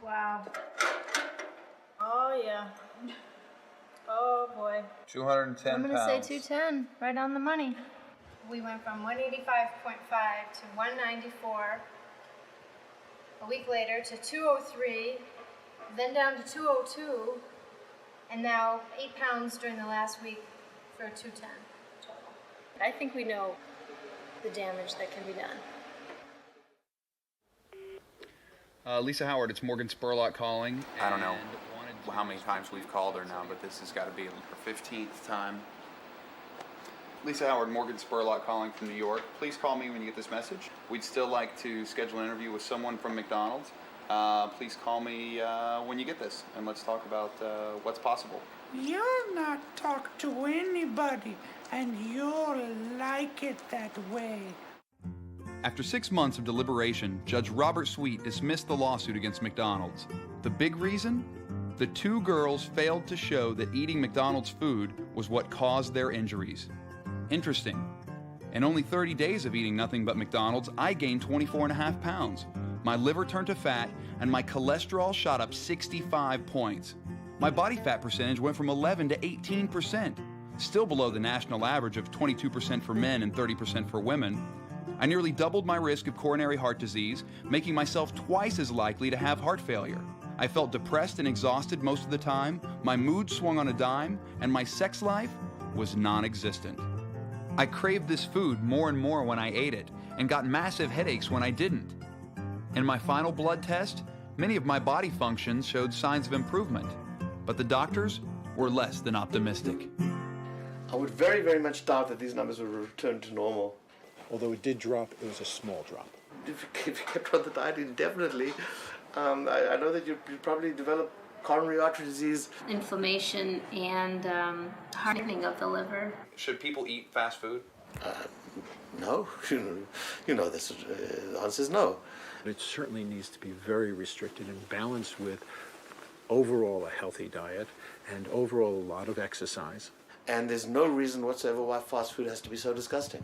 Wow. Oh, yeah. Oh, boy. 210 I'm going to pounds. say 210, right on the money. We went from 185.5 to 194. A week later to 203, then down to 202, and now 8 pounds during the last week for 210 total. I think we know the damage that can be done. Lisa Howard, it's Morgan Spurlock calling. I don't know how many times we've called her now, but this has got to be her 15th time. Lisa Howard, Morgan Spurlock calling from New York. Please call me when you get this message. We'd still like to schedule an interview with someone from McDonald's. Please call me when you get this, and let's talk about what's possible. You'll not talk to anybody, and you'll like it that way. After 6 months of deliberation, Judge Robert Sweet dismissed the lawsuit against McDonald's. The big reason? The two girls failed to show that eating McDonald's food was what caused their injuries. Interesting. In only 30 days of eating nothing but McDonald's, I gained 24.5 pounds. My liver turned to fat, and my cholesterol shot up 65 points. My body fat percentage went from 11 to 18%, still below the national average of 22% for men and 30% for women. I nearly doubled my risk of coronary heart disease, making myself twice as likely to have heart failure. I felt depressed and exhausted most of the time, my mood swung on a dime, and my sex life was non-existent. I craved this food more and more when I ate it, and got massive headaches when I didn't. In my final blood test, many of my body functions showed signs of improvement, but the doctors were less than optimistic. I would very, very much doubt that these numbers will return to normal. Although it did drop, it was a small drop. If you kept on the diet indefinitely, I know that you'd probably develop coronary artery disease. Inflammation and hardening of the liver. Should people eat fast food? No. You know this. The answer is no. It certainly needs to be very restricted and balanced with overall a healthy diet and overall a lot of exercise. And there's no reason whatsoever why fast food has to be so disgusting.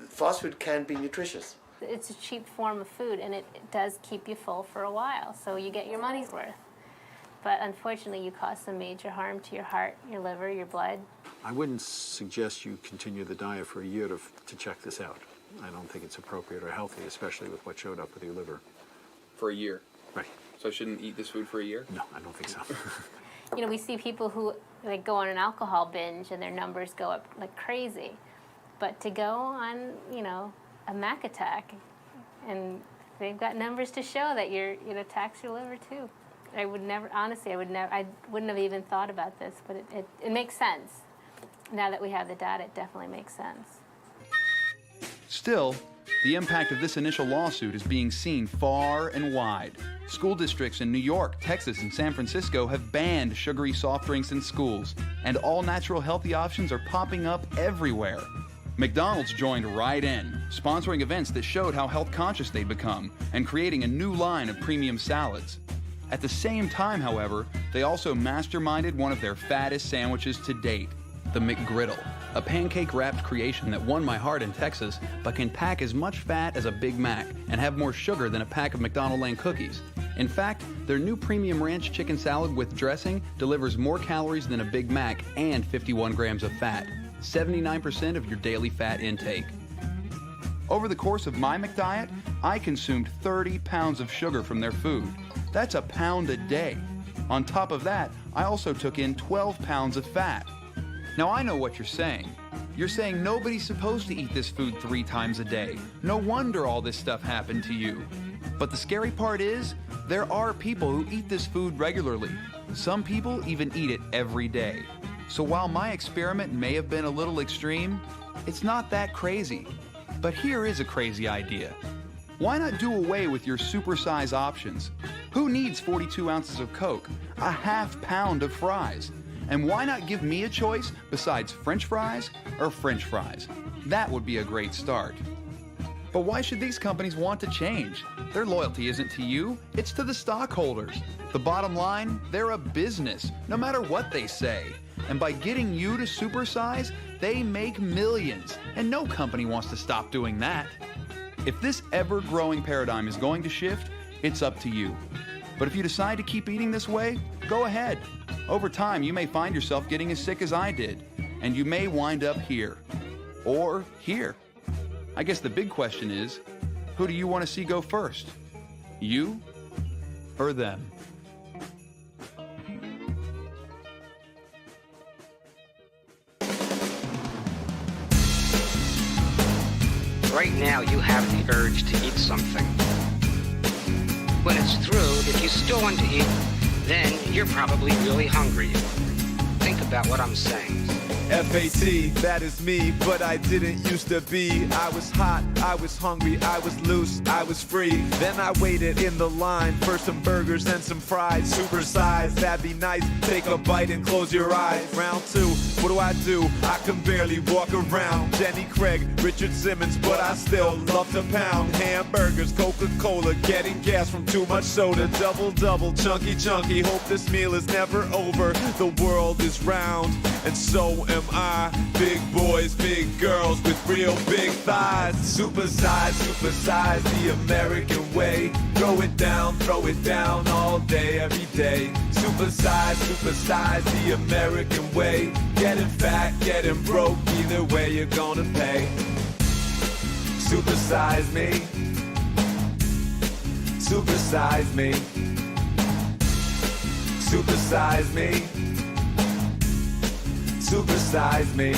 Fast food can be nutritious. It's a cheap form of food, and it does keep you full for a while, so you get your money's worth. But unfortunately, you cause some major harm to your heart, your liver, your blood. I wouldn't suggest you continue the diet for a year to check this out. I don't think it's appropriate or healthy, especially with what showed up with your liver. For a year? Right. So I shouldn't eat this food for a year? No, I don't think so. You know, we see people who go on an alcohol binge and their numbers go up like crazy. But to go on, a Mac attack, and they've got numbers to show that it attacks your liver too. I wouldn't have even thought about this, but it makes sense. Now that we have the data, it definitely makes sense. Still, the impact of this initial lawsuit is being seen far and wide. School districts in New York, Texas, and San Francisco have banned sugary soft drinks in schools, and all natural healthy options are popping up everywhere. McDonald's joined right in, sponsoring events that showed how health conscious they'd become and creating a new line of premium salads. At the same time, however, they also masterminded one of their fattest sandwiches to date, the McGriddle, a pancake-wrapped creation that won my heart in Texas, but can pack as much fat as a Big Mac and have more sugar than a pack of McDonald Lane cookies. In fact, their new premium ranch chicken salad with dressing delivers more calories than a Big Mac and 51 grams of fat, 79% of your daily fat intake. Over the course of my McDiet, I consumed 30 pounds of sugar from their food. That's a pound a day. On top of that, I also took in 12 pounds of fat. Now I know what you're saying. You're saying nobody's supposed to eat this food 3 times a day. No wonder all this stuff happened to you. But the scary part is, there are people who eat this food regularly. Some people even eat it every day. So while my experiment may have been a little extreme, it's not that crazy. But here is a crazy idea. Why not do away with your supersize options? Who needs 42 ounces of Coke, a half pound of fries? And why not give me a choice besides French fries or French fries? That would be a great start. But why should these companies want to change? Their loyalty isn't to you, it's to the stockholders. The bottom line, they're a business, no matter what they say. And by getting you to supersize, they make millions. And no company wants to stop doing that. If this ever-growing paradigm is going to shift, it's up to you. But if you decide to keep eating this way, go ahead. Over time, you may find yourself getting as sick as I did, and you may wind up here. Or here. I guess the big question is, who do you want to see go first? You or them? Right now, you have the urge to eat something. goes through, if you still want to eat, then you're probably really hungry. Think about what I'm saying. FAT, that is me, but I didn't used to be. I was hot, I was hungry, I was loose, I was free. Then I waited in the line for some burgers and some fries. Super size, that'd be nice. Take a bite and close your eyes. Round two, what do? I can barely walk around. Jenny Craig, Richard Simmons, but I still love to pound. Hamburgers, Coca-Cola, getting gas from too much soda. Double, chunky, hope this meal is never over. The world is round, and so am I. Big boys, big girls with real big thighs. Super size, the American way. Throw it down all day, every day. Super size, the American way. Getting fat, getting broke, either way you're gonna pay. Super size me. Super size me. Super size me. Supersize me.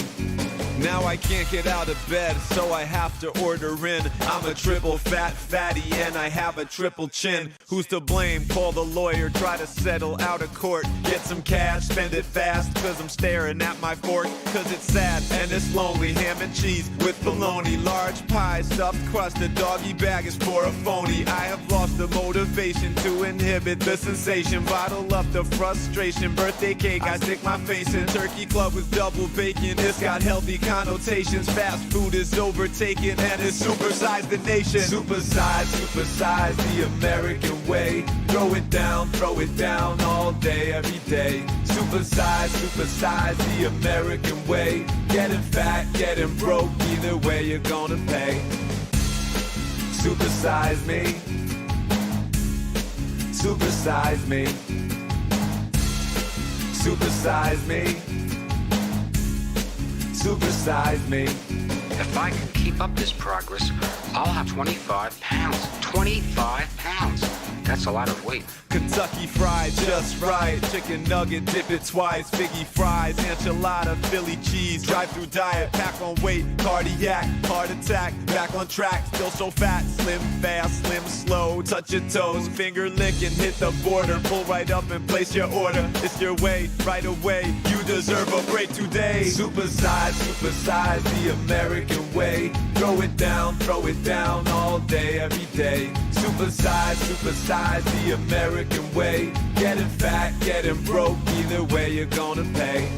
Now I can't get out of bed, so I have to order in. I'm a triple fat fatty and I have a triple chin. Who's to blame? Call the lawyer, try to settle out of court. Get some cash, spend it fast, cause I'm staring at my fork. Cause it's sad and it's lonely. Ham and cheese with bologna. Large pie, stuffed crust, a doggy bag is for a phony. I have lost the motivation to inhibit the sensation. Bottle up the frustration. Birthday cake, I stick my face in. Turkey club with double bacon, it's got healthy connotations. Fast food is overtaken and it's supersized the nation. Supersize the American way. Throw it down all day, every day. Supersize the American way. Getting fat, getting broke, either way you're gonna pay. Supersize me. Supersize me. Supersize me. Supersize me. If I can keep up this progress, I'll have 25 pounds. 25 pounds. That's a lot of weight. Kentucky fried, just right. Chicken nugget, dip it twice. Figgy fries, enchilada, Philly cheese. Drive-through diet, pack on weight. Cardiac, heart attack. Back on track, still so fat. Slim fast, slim slow. Touch your toes, finger licking, hit the border. Pull right up and place your order. It's your way, right away. You deserve a break today. Supersize the American way. Throw it down all day, every day. Supersize the American way. Getting fat, getting broke, either way you're gonna pay.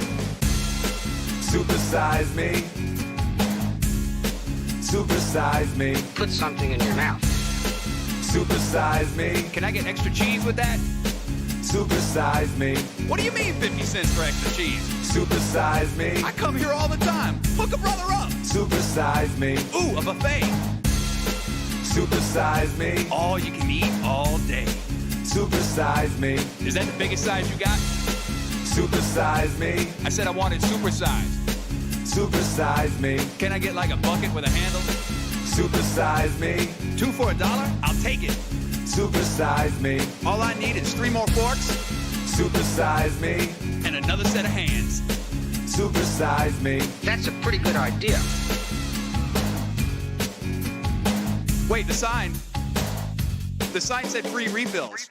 Supersize me. Supersize me. Put something in your mouth. Supersize me. Can I get extra cheese with that? Supersize me. What do you mean 50 cents for extra cheese? Supersize me. I come here all the time. Hook a brother up. Supersize me. Ooh, a buffet. Supersize me. All you can eat all day. Supersize me. Is that the biggest size you got? Supersize me. I said I wanted super size. Supersize me. Can I get like a bucket with a handle? Supersize me. 2 for $1? I'll take it. Supersize me. All I need is 3 more forks. Supersize me. And another set of hands. Supersize me. That's a pretty good idea. Wait, the sign said free refills.